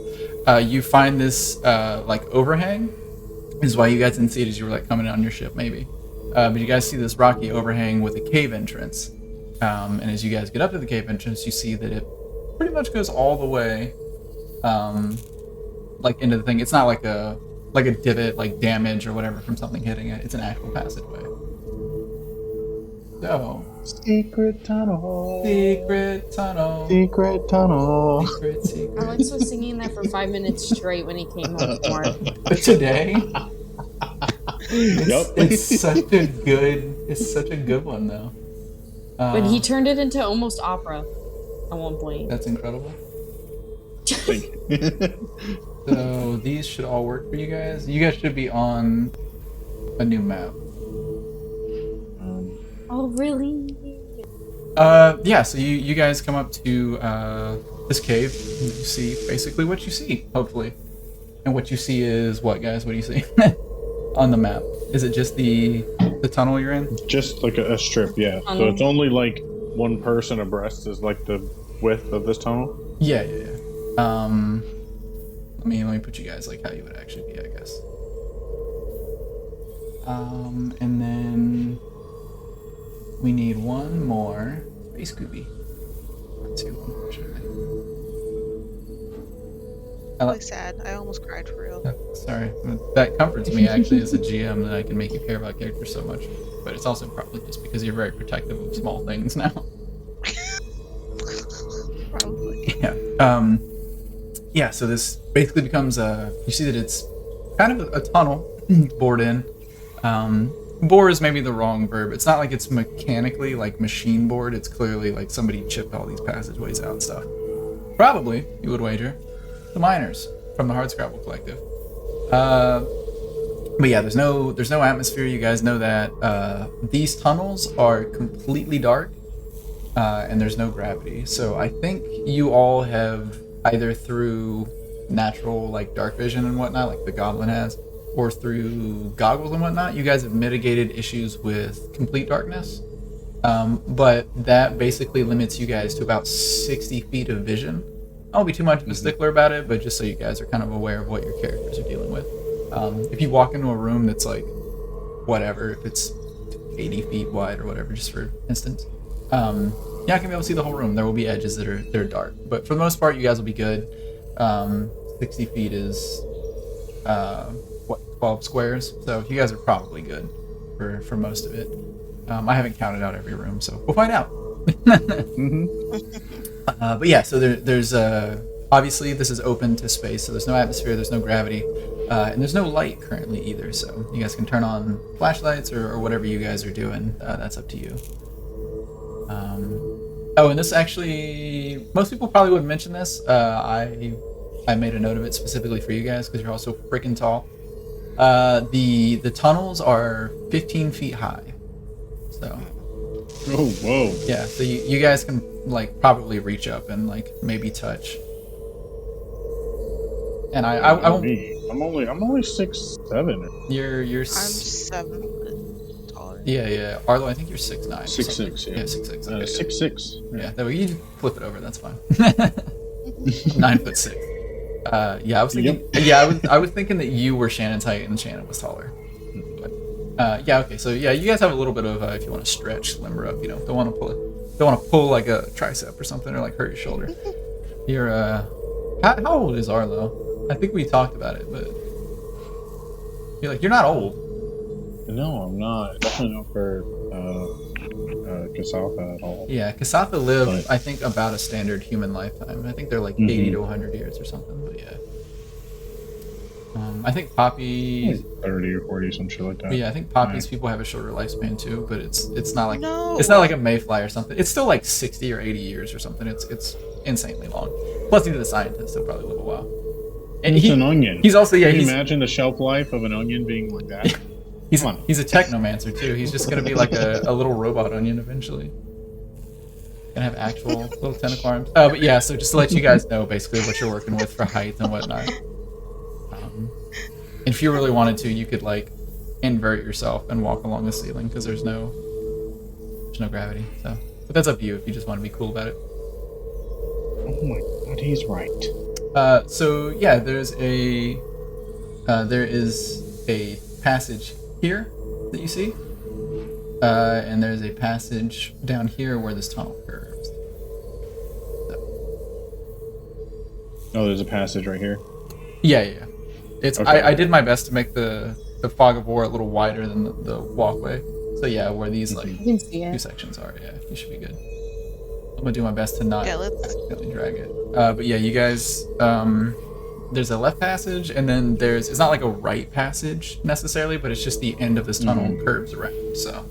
you find this like overhang. This is why you guys didn't see it as you were like coming on your ship, maybe. but you guys see this rocky overhang with a cave entrance. And as you guys get up to the cave entrance, you see that it pretty much goes all the way, like into the thing. It's not like a divot, like damage or whatever from something hitting it. It's an actual passageway. So, Secret tunnel. secret tunnel. Secret tunnel. Secret. Alex was singing that for 5 minutes straight when he came home from work. But today, Yep. it's such a good one though. But he turned it into almost opera at one point. That's incredible. Thank you. So these should all work for you guys. You guys should be on a new map. Oh, really? Yeah, so you guys come up to this cave, and you see basically what you see, hopefully. And what you see is what, guys? What do you see on the map? Is it just the tunnel you're in? Just like a strip, yeah. So it's only like one person abreast is like the width of this tunnel. Yeah. Let me put you guys like how you would actually be, I guess. And then we need one more Space Scooby. Two, unfortunately. Really sad. I almost cried for real. Sorry, that comforts me actually as a GM that I can make you care about characters so much. But it's also probably just because you're very protective of small things now. Probably. Yeah. Yeah. So this basically becomes you see that it's kind of a tunnel bored in. Bore is maybe the wrong verb. It's not like it's mechanically like machine bored. It's clearly like somebody chipped all these passageways out and stuff. Probably, you would wager, the miners from the Hardscrabble Collective. But yeah, there's no atmosphere. You guys know that these tunnels are completely dark, and there's no gravity. So I think you all have either through natural like dark vision and whatnot, like the goblin has, or through goggles and whatnot, you guys have mitigated issues with complete darkness. But that basically limits you guys to about 60 feet of vision. I won't be too much of a stickler about it, but just so you guys are kind of aware of what your characters are dealing with. If you walk into a room that's like, whatever, if it's 80 feet wide or whatever, just for instance, you're not gonna be able to see the whole room. There will be edges that are dark, but for the most part, you guys will be good. 60 feet is 12 squares, so you guys are probably good for most of it. I haven't counted out every room, so we'll find out. But yeah, so there's obviously this is open to space, so there's no atmosphere, there's no gravity, and there's no light currently either, so you guys can turn on flashlights or whatever you guys are doing. That's up to you. Oh, and this actually, most people probably wouldn't mention this. I made a note of it specifically for you guys because you're also freaking tall. The tunnels are 15 feet high, so. Oh, whoa. Yeah, so you guys can like probably reach up and like maybe touch. And I won't. I'm only 6'7". You're I'm 7 foot taller. Yeah. Arlo, I think you're 6'9". 6'6", yeah. Yeah, 6'6". Okay, 6'6". yeah, that way you flip it over. That's fine. 9'6". Yeah, I was thinking. Yep. Yeah, I was thinking that you were Shannon's height and Shannon was taller. But, yeah. Okay. So yeah, you guys have a little bit of if you want to stretch, limber up. You know, don't want to pull like a tricep or something or like hurt your shoulder. You're how old is Arlo? I think we talked about it, but you're not old. No, I'm not. Definitely not for Kasatha at all. Yeah, Kasatha live, But- I think, about a standard human lifetime. I think they're like 80 to 100 years or something, but yeah. I think Poppy... Like 30 or 40, some shit like that. But yeah, I think Poppy's people have a shorter lifespan too, but it's not like No. it's not like a mayfly or something. It's still like 60 or 80 years or something. It's insanely long. Plus, even the scientists will probably live a while. And It's an onion. he's also Can you he's imagine the shelf life of an onion being like that? he's Come on. he's a technomancer too. He's just gonna be like a little robot onion eventually. Gonna have actual little tentacle arms. But yeah, so just to let you guys know basically what you're working with for height and whatnot. If you really wanted to, you could like invert yourself and walk along the ceiling because there's no gravity. So, but that's up to you if you just want to be cool about it. Oh my god, he's right. So yeah, there is a passage here that you see. And there's a passage down here where this tunnel curves. Oh, there's a passage right here. Yeah. It's Okay. I did my best to make the fog of war a little wider than the walkway. So yeah, where these like You can see two it. sections are, yeah, you should be good. I'm gonna do my best to not Yeah, let's. accidentally drag it. But yeah, you guys, there's a left passage, and then it's not like a right passage necessarily, but it's just the end of this tunnel curves around. So,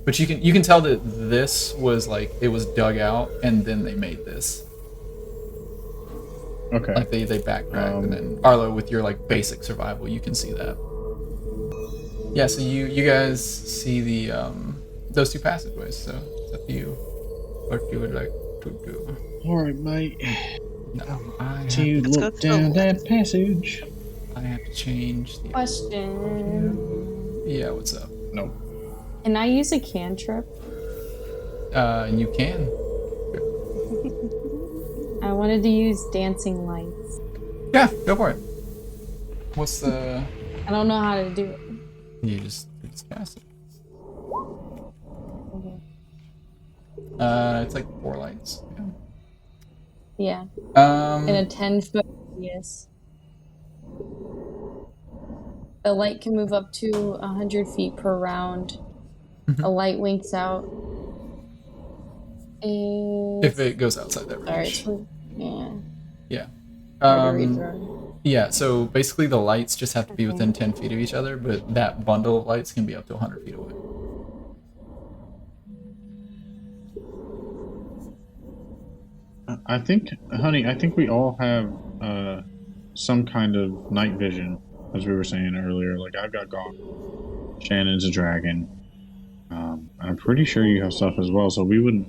but you can tell that this was like it was dug out, and then they made this. Okay. Like they backtracked, and then Arlo, with your like basic survival, you can see that. Yeah, so you guys see the those two passageways. So it's up to you what you would like to do. All right, mate. No, I To have, Let's go look to the down left. that passage. I have to change the. Question. Yeah, what's up? No. Can I use a cantrip? You can. I wanted to use dancing lights. Yeah, go for it. What's the? I don't know how to do it. You just cast it. Okay. It's like 4 lights. Yeah. Yeah. In a 10-foot radius. The light can move up to 100 feet per round. A light winks out. If it goes outside that range. Sorry, yeah. Yeah. Hard to read through. Yeah, so basically the lights just have to be Okay. within 10 feet of each other, but that bundle of lights can be up to 100 feet away. I think, honey, I think we all have some kind of night vision, as we were saying earlier. Like, I've got Gone. Shannon's a dragon. I'm pretty sure you have stuff as well, so we wouldn't.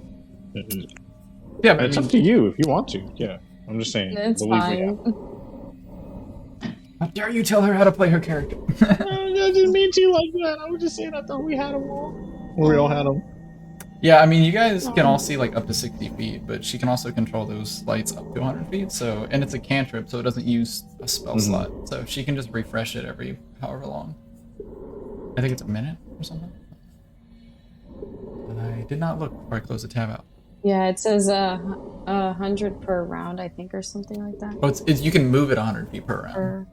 Yeah, but It's up to you if you want to. Yeah, I'm just saying. It's believe we have. fine. how dare you tell her how to play her character? I didn't mean to like that. I was just saying I thought we had them all. We all had them. Yeah, I mean, you guys can all see like up to 60 feet, but she can also control those lights up to 100 feet. So, and it's a cantrip, so it doesn't use a spell slot. So she can just refresh it every however long. I think it's a minute or something. I did not look before I closed the tab out. Yeah, it says 100 per round, I think, or something like that. Oh, it's you can move it 100 feet per round. Or,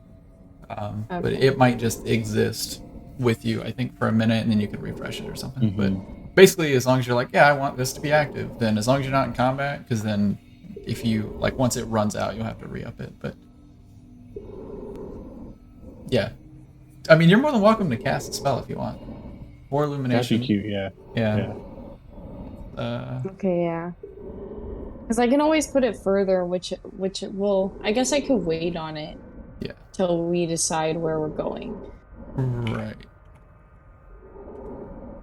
But okay. it might just exist with you, I think, for a minute, and then you can refresh it or something. Mhm. But basically, as long as you're like, yeah, I want this to be active, then as long as you're not in combat, because then if you, like, once it runs out, you'll have to re-up it. But yeah. I mean, you're more than welcome to cast a spell if you want. Or That'd illumination. be cute, yeah. Yeah. okay, yeah. Because I can always put it further, which it will. I guess I could wait on it. Yeah. Till we decide where we're going. Right.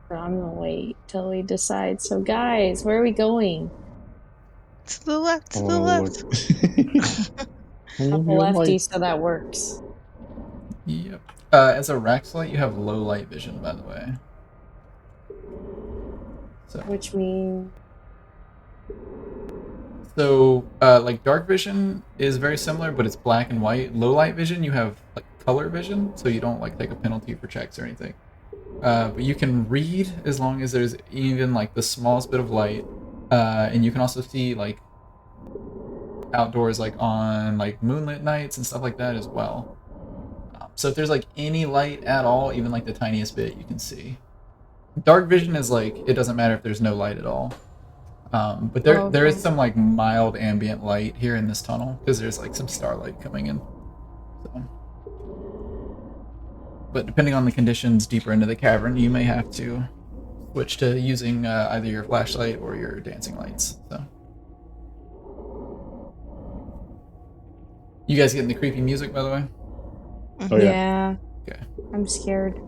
So I'm gonna wait till we decide. So guys, where are we going? To the left, to the Oh, left. I'm a lefty, so that works. Yep. As a Raxlight, you have low light vision, by the way. So. Which means So, like dark vision is very similar, but it's black and white. Low light vision, you have like color vision, so you don't like take a penalty for checks or anything. But you can read as long as there's even like the smallest bit of light, and you can also see like outdoors, like on like moonlit nights and stuff like that as well. So if there's like any light at all, even like the tiniest bit, you can see. Dark vision is like it doesn't matter if there's no light at all. But there is some like mild ambient light here in this tunnel because there's like some starlight coming in. So. But depending on the conditions deeper into the cavern, you may have to switch to using either your flashlight or your dancing lights. So. You guys getting the creepy music, by the way? Oh, yeah. Okay. I'm scared.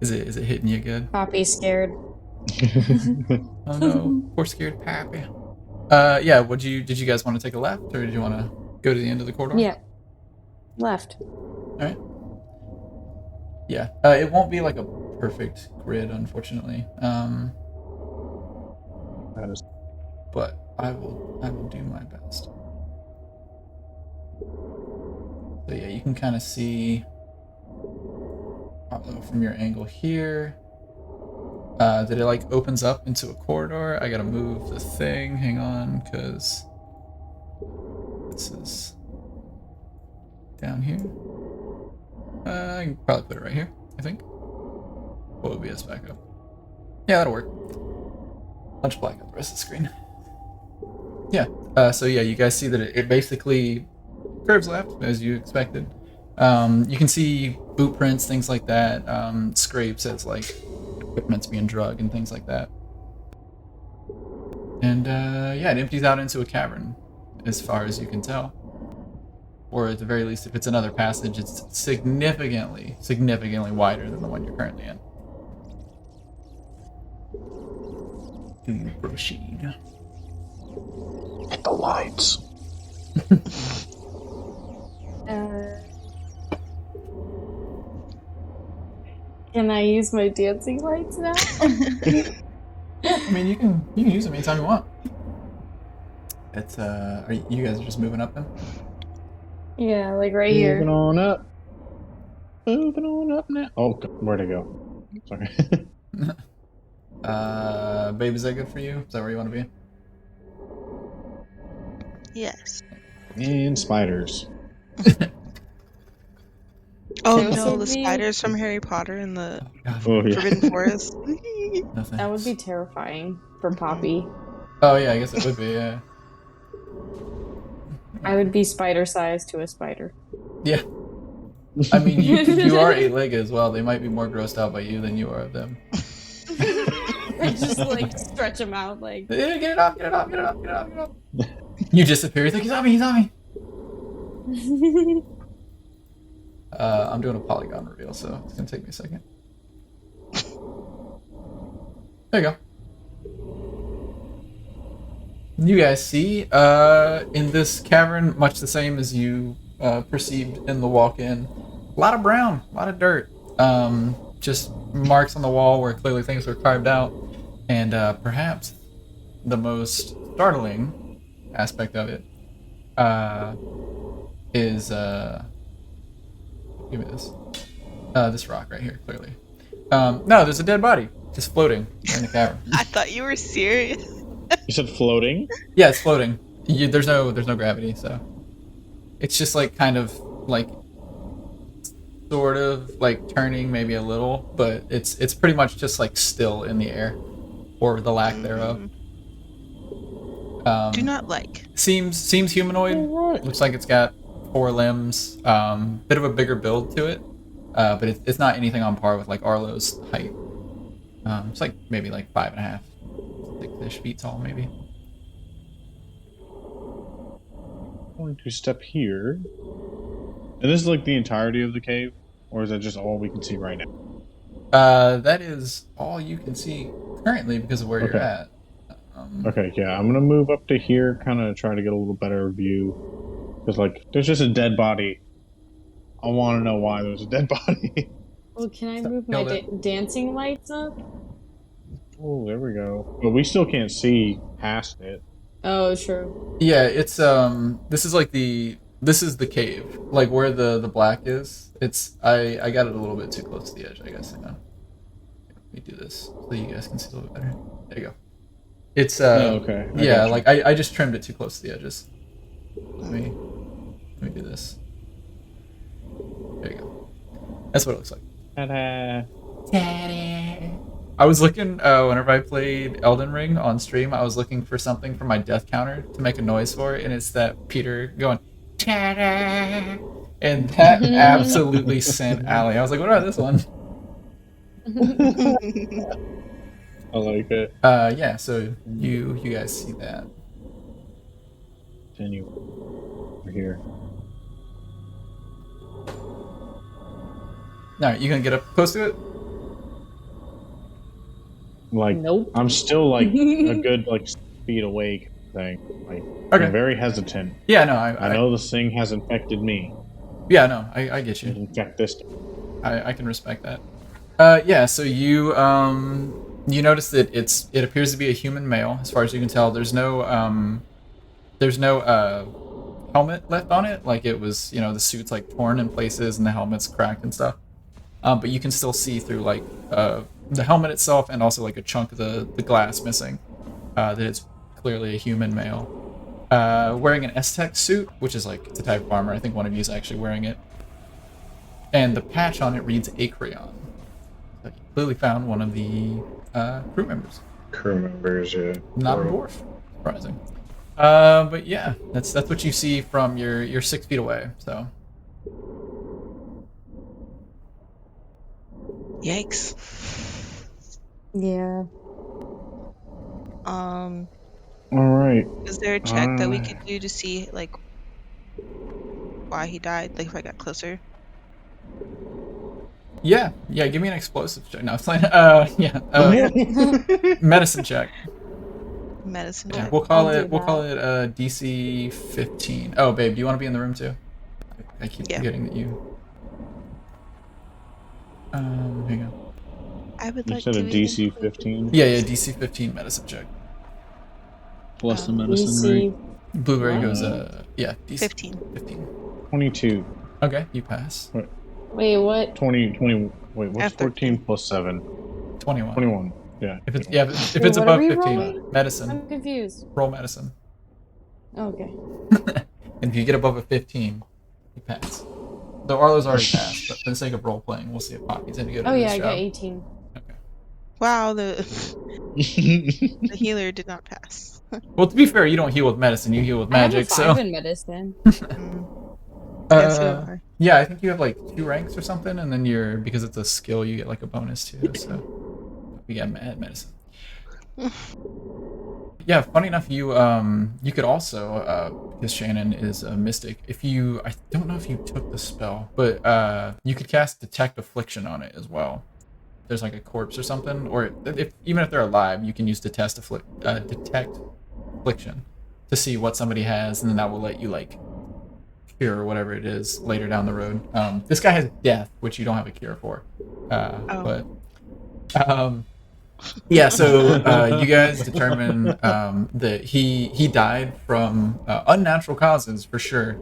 Is it hitting you good? Poppy's scared. Oh no, poor scared Pappy. Yeah. Did you guys want to take a left, or did you want to go to the end of the corridor? Yeah. Left. All right. Yeah. It won't be like a perfect grid, unfortunately. That is- But I will do my best. So yeah, you can kind of see from your angle here. That it like opens up into a corridor. I gotta move the thing. Hang on, because this is down here. I can probably put it right here, I think. What would be as backup? Yeah, that'll work. I'll just black out the rest of the screen. Yeah, so yeah, you guys see that it basically curves left, as you expected. You can see boot prints, things like that, scrapes as like equipment's being drug and things like that. And yeah, it empties out into a cavern, as far as you can tell. Or at the very least, if it's another passage, it's significantly wider than the one you're currently in. Do you proceed? Hit the lights. Can I use my dancing lights now? Yeah, I mean you can use them anytime you want. It's are you guys just moving up then? Yeah, like right Moving here. on up. Moving on up now. Oh, where'd I go? Sorry. Babe, is that good for you? Is that where you want to be? Yes. And spiders. Oh Those no, would the be- spiders from Harry Potter in the God, Oh yeah. Forbidden Forest. nothing. That would be terrifying for Poppy. Oh yeah, I guess it would be. Yeah. I would be spider sized to a spider. Yeah. I mean, you are 8-legged as well. They might be more grossed out by you than you are of them. I just like stretch them out like. Yeah, get it off, get it off, get it off, get it off, get it off. You disappear. He's like, he's on me, he's on me. I'm doing a polygon reveal, so it's gonna take me a second. There you go. You guys see, in this cavern, much the same as you perceived in the walk-in, a lot of brown, a lot of dirt. Just marks on the wall where clearly things were carved out. And perhaps the most startling aspect of it is, give me this rock right here, clearly. No, there's a dead body just floating in the cavern. I thought you were serious. You said floating? Yeah, it's floating. There's no gravity, so it's just like kind of like sort of like turning maybe a little, but it's pretty much just like still in the air, or the lack thereof. Do not like. Seems humanoid. Alright. Looks like it's got 4 limbs. Bit of a bigger build to it, but it's not anything on par with like Arlo's height. It's like maybe like 5.5, 6-ish feet tall, maybe. I'm going to step here. And this is like the entirety of the cave? Or is that just all we can see right now? That is all you can see currently because of where you're Okay. at. Okay, yeah, I'm gonna move up to here, kind of try to get a little better view. Because, like, there's just a dead body. I want to know why there's a dead body. Well, can I move my dancing lights up? Oh, there we go. But we still can't see past it. Oh, true. Yeah, it's this is the cave, like where the black is. It's I got it a little bit too close to the edge, I guess. Hang on. Let me do this so you guys can see a little bit better. There you go. It's Oh, okay. I yeah, gotcha. like I just trimmed it too close to the edges. Let me do this. There you go. That's what it looks like. Ta-da. I was looking whenever I played Elden Ring on stream. I was looking for something for my death counter to make a noise for, and it's that Peter going, "Ta-da!" And that absolutely sent Allie. I was like, "What about this one?" I like it. Yeah. So you guys see that? Continue. Over here. All right, you gonna get up close to it? Like, Nope. I'm still like a good like feet away thing. Like, Okay. I'm very hesitant. Yeah. No. I know this thing has infected me. Yeah. No. I get you. Infect this. I can respect that. Yeah. So you notice that it appears to be a human male, as far as you can tell. There's no helmet left on it. Like it was, the suit's like torn in places and the helmet's cracked and stuff. But you can still see through like the helmet itself and also like a chunk of the glass missing. That it's clearly a human male. Wearing an S-Tech suit, which is like the type of armor. I think one of you is actually wearing it. And the patch on it reads Acreon. So you clearly found one of the crew members. Crew members, yeah. Not a dwarf. Surprising. But yeah, that's what you see from your 6 feet away. So. Yikes. Yeah. All right. Is there a check that we could do to see like why he died? Like if I got closer. Yeah. Give me an explosive check. No, it's like medicine check. Medicine Yeah, check. we'll call I'll it do DC 15. Oh, babe, do you want to be in the room too? I keep Yeah. forgetting that you. Here you go. I would You like said to a be DC 15? Yeah, DC 15 medicine check. Plus the medicine, right? Blueberry What? goes DC 15. 15. 22. Okay, you pass. Wait, what? 20. Wait, what's After 14 plus 7? 21. 21. Yeah. If it's Wait, it's what are above we 15, rolling? medicine. I'm confused. Roll medicine. Okay. And if you get above a 15, you pass. So Arlo's already passed, but for the sake of role playing, we'll see if Poppy's any good at Oh this yeah, I job. got 18. Okay. Wow, the healer did not pass. Well, to be fair, you don't heal with medicine; you heal with magic. I have a 5 So in medicine. Yes, you are. yeah, I think you have like 2 ranks or something, and then because it's a skill, you get like a bonus too. So we got medicine. Yeah, funny enough, you could also because Shannon is a mystic. I don't know if you took the spell, but you could cast detect affliction on it as well. There's like a corpse or something, or even if they're alive, you can use detect affliction to see what somebody has, and then that will let you like cure or whatever it is later down the road. This guy has death, which you don't have a cure for, but yeah. So you guys determine that he died from unnatural causes for sure,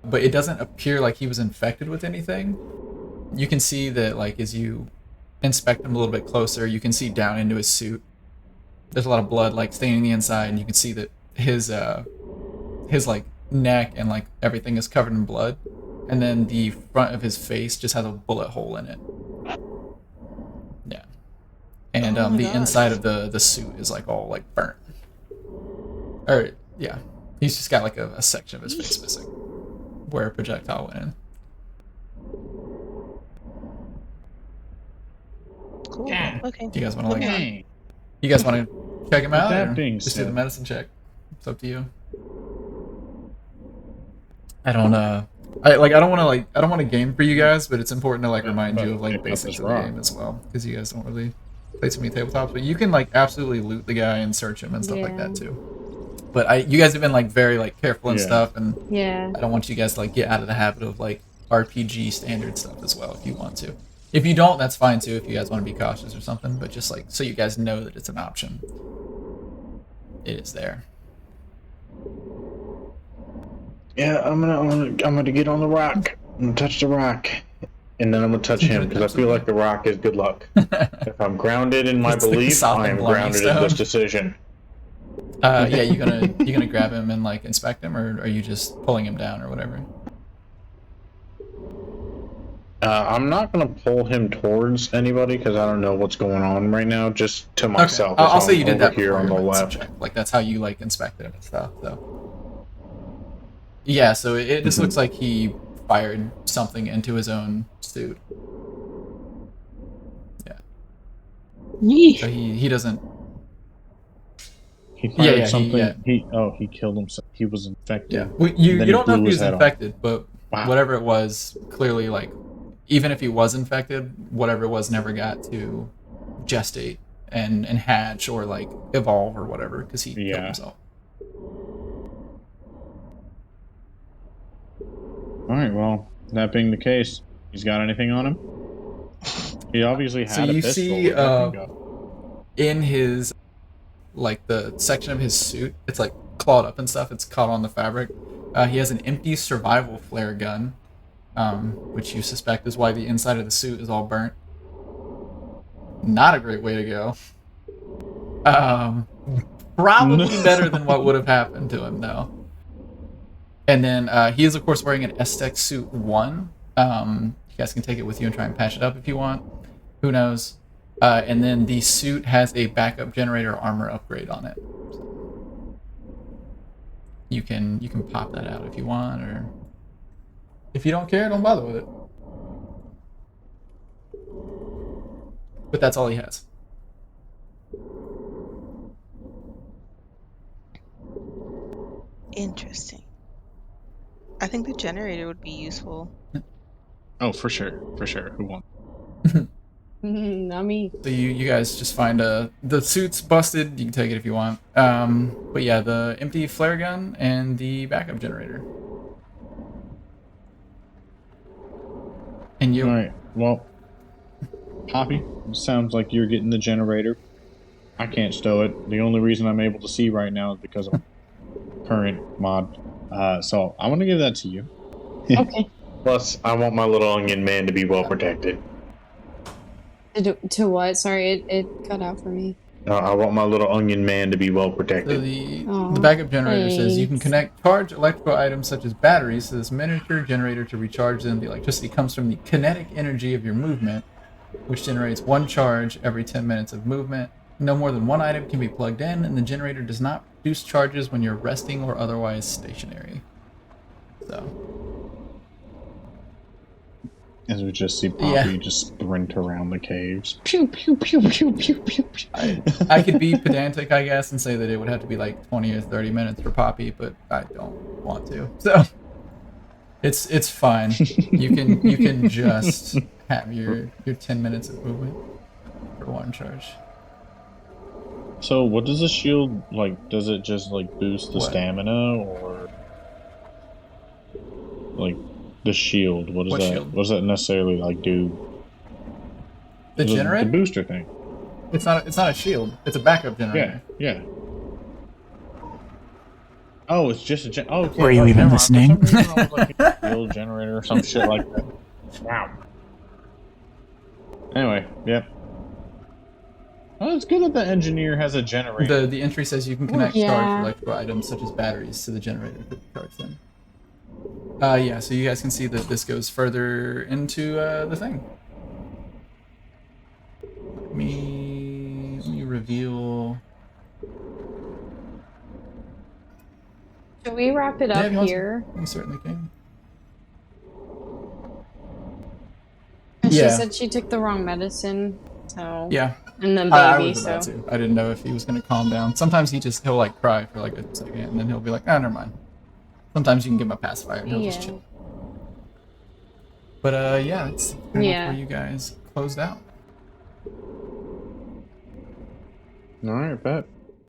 but it doesn't appear like he was infected with anything. You can see that like as you inspect him a little bit closer, you can see down into his suit. There's a lot of blood like staining the inside, and you can see that his like neck and like everything is covered in blood, and then the front of his face just has a bullet hole in it. Yeah, and Oh my the gosh. inside of the suit is like all like burnt. Or yeah, he's just got like a section of his face missing where a projectile went in. Cool. Yeah. Okay. Do you guys want to like? Okay. You guys want to check him With out, that or being just do the said- medicine check? It's up to you. I don't I don't want to game for you guys, but it's important to like remind you of like Pick up basics this of the rock. game as well, because you guys don't really play too many tabletops. But you can like absolutely loot the guy and search him and stuff like Yeah. that too. But you guys have been like very like careful and Yeah. stuff, and Yeah. I don't want you guys to like get out of the habit of like RPG standard stuff as well if you want to. If you don't, that's fine too. If you guys want to be cautious or something, but just like so you guys know that it's an option. It is there. Yeah, I'm gonna get on the rock. I'm gonna touch the rock, and then I'm gonna touch him because I feel like the rock is good luck. If I'm grounded in my It's like belief, solid I am blarney grounded in stone. this decision. Yeah, you gonna grab him and like inspect him, or are you just pulling him down or whatever? I'm not gonna pull him towards anybody because I don't know what's going on right now. Just to myself. I'll as say I'm you did over that here before on the your medicine left. check. Like that's how you like inspect it and stuff. So yeah, so it just looks like he fired something into his own suit. Yeah. So he doesn't. He fired yeah, something. He killed himself. He was infected. Yeah. Well, you then don't he know if blew he his was head off. infected, but Wow. whatever it was, clearly like even if he was infected, whatever it was never got to gestate and hatch or like evolve or whatever because he killed Yeah. himself. All right. Well, that being the case, he's got anything on him? He obviously had So a you pistol. see, with that thing go. In his like the section of his suit, it's like clawed up and stuff. It's caught on the fabric. He has an empty survival flare gun, which you suspect is why the inside of the suit is all burnt. Not a great way to go. Probably better than what would have happened to him, though. And then he is, of course, wearing an S-Tech Suit 1. You guys can take it with you and try and patch it up if you want. Who knows? And then the suit has a backup generator armor upgrade on it. You can pop that out if you want, or if you don't care, don't bother with it. But that's all he has. Interesting. I think the generator would be useful. Oh, for sure. Who won? Not me. So you guys just find the suit's busted. You can take it if you want. But yeah, the empty flare gun and the backup generator. And you. All right. Well, Poppy, it sounds like you're getting the generator. I can't stow it. The only reason I'm able to see right now is because of current mod. So I want to give that to you. Okay. Plus, I want my little onion man to be well protected. To what? Sorry, it cut out for me. I want my little onion man to be well So protected. the backup generator says you can connect charged electrical items such as batteries to this miniature generator to recharge them. The electricity comes from the kinetic energy of your movement, which generates 1 charge every 10 minutes of movement. No more than 1 item can be plugged in, and the generator does not produce charges when you're resting or otherwise stationary. So, As we just see Poppy just sprint around the caves. Pew, pew, pew, pew, pew, pew, pew. I could be pedantic, I guess, and say that it would have to be like 20 or 30 minutes for Poppy, but I don't want to. So, it's fine. You can just have your 10 minutes of movement for 1 charge. So what does the shield, like, does it just, like, boost the What? stamina, or, like, the shield, what What does that, shield? what does that necessarily, like, do? The generator? The booster thing. It's not a shield. It's a backup generator. Yeah. Oh, it's just a gen. Oh, okay. Were you even never mind. listening? For some reason, I was like a shield generator or some shit like that. Wow. Anyway, yep. Oh, it's good that the engineer has a generator. The entry says you can connect Yeah. charged electrical items such as batteries to the generator to charge them. Yeah, so you guys can see that this goes further into the thing. Let me reveal. Should we wrap it Yeah, up if you want to. here? You certainly can. 'Cause Yeah. She said she took the wrong medicine, so... Yeah, And then I baby, was so... about to. I didn't know if he was going to calm down. Sometimes he'll like cry for like a second, and then he'll be like, "Ah, never mind." Sometimes you can give him a pacifier, and he'll just Yeah. chill. But yeah, it's kind of Yeah. where you guys closed out. All right, bet.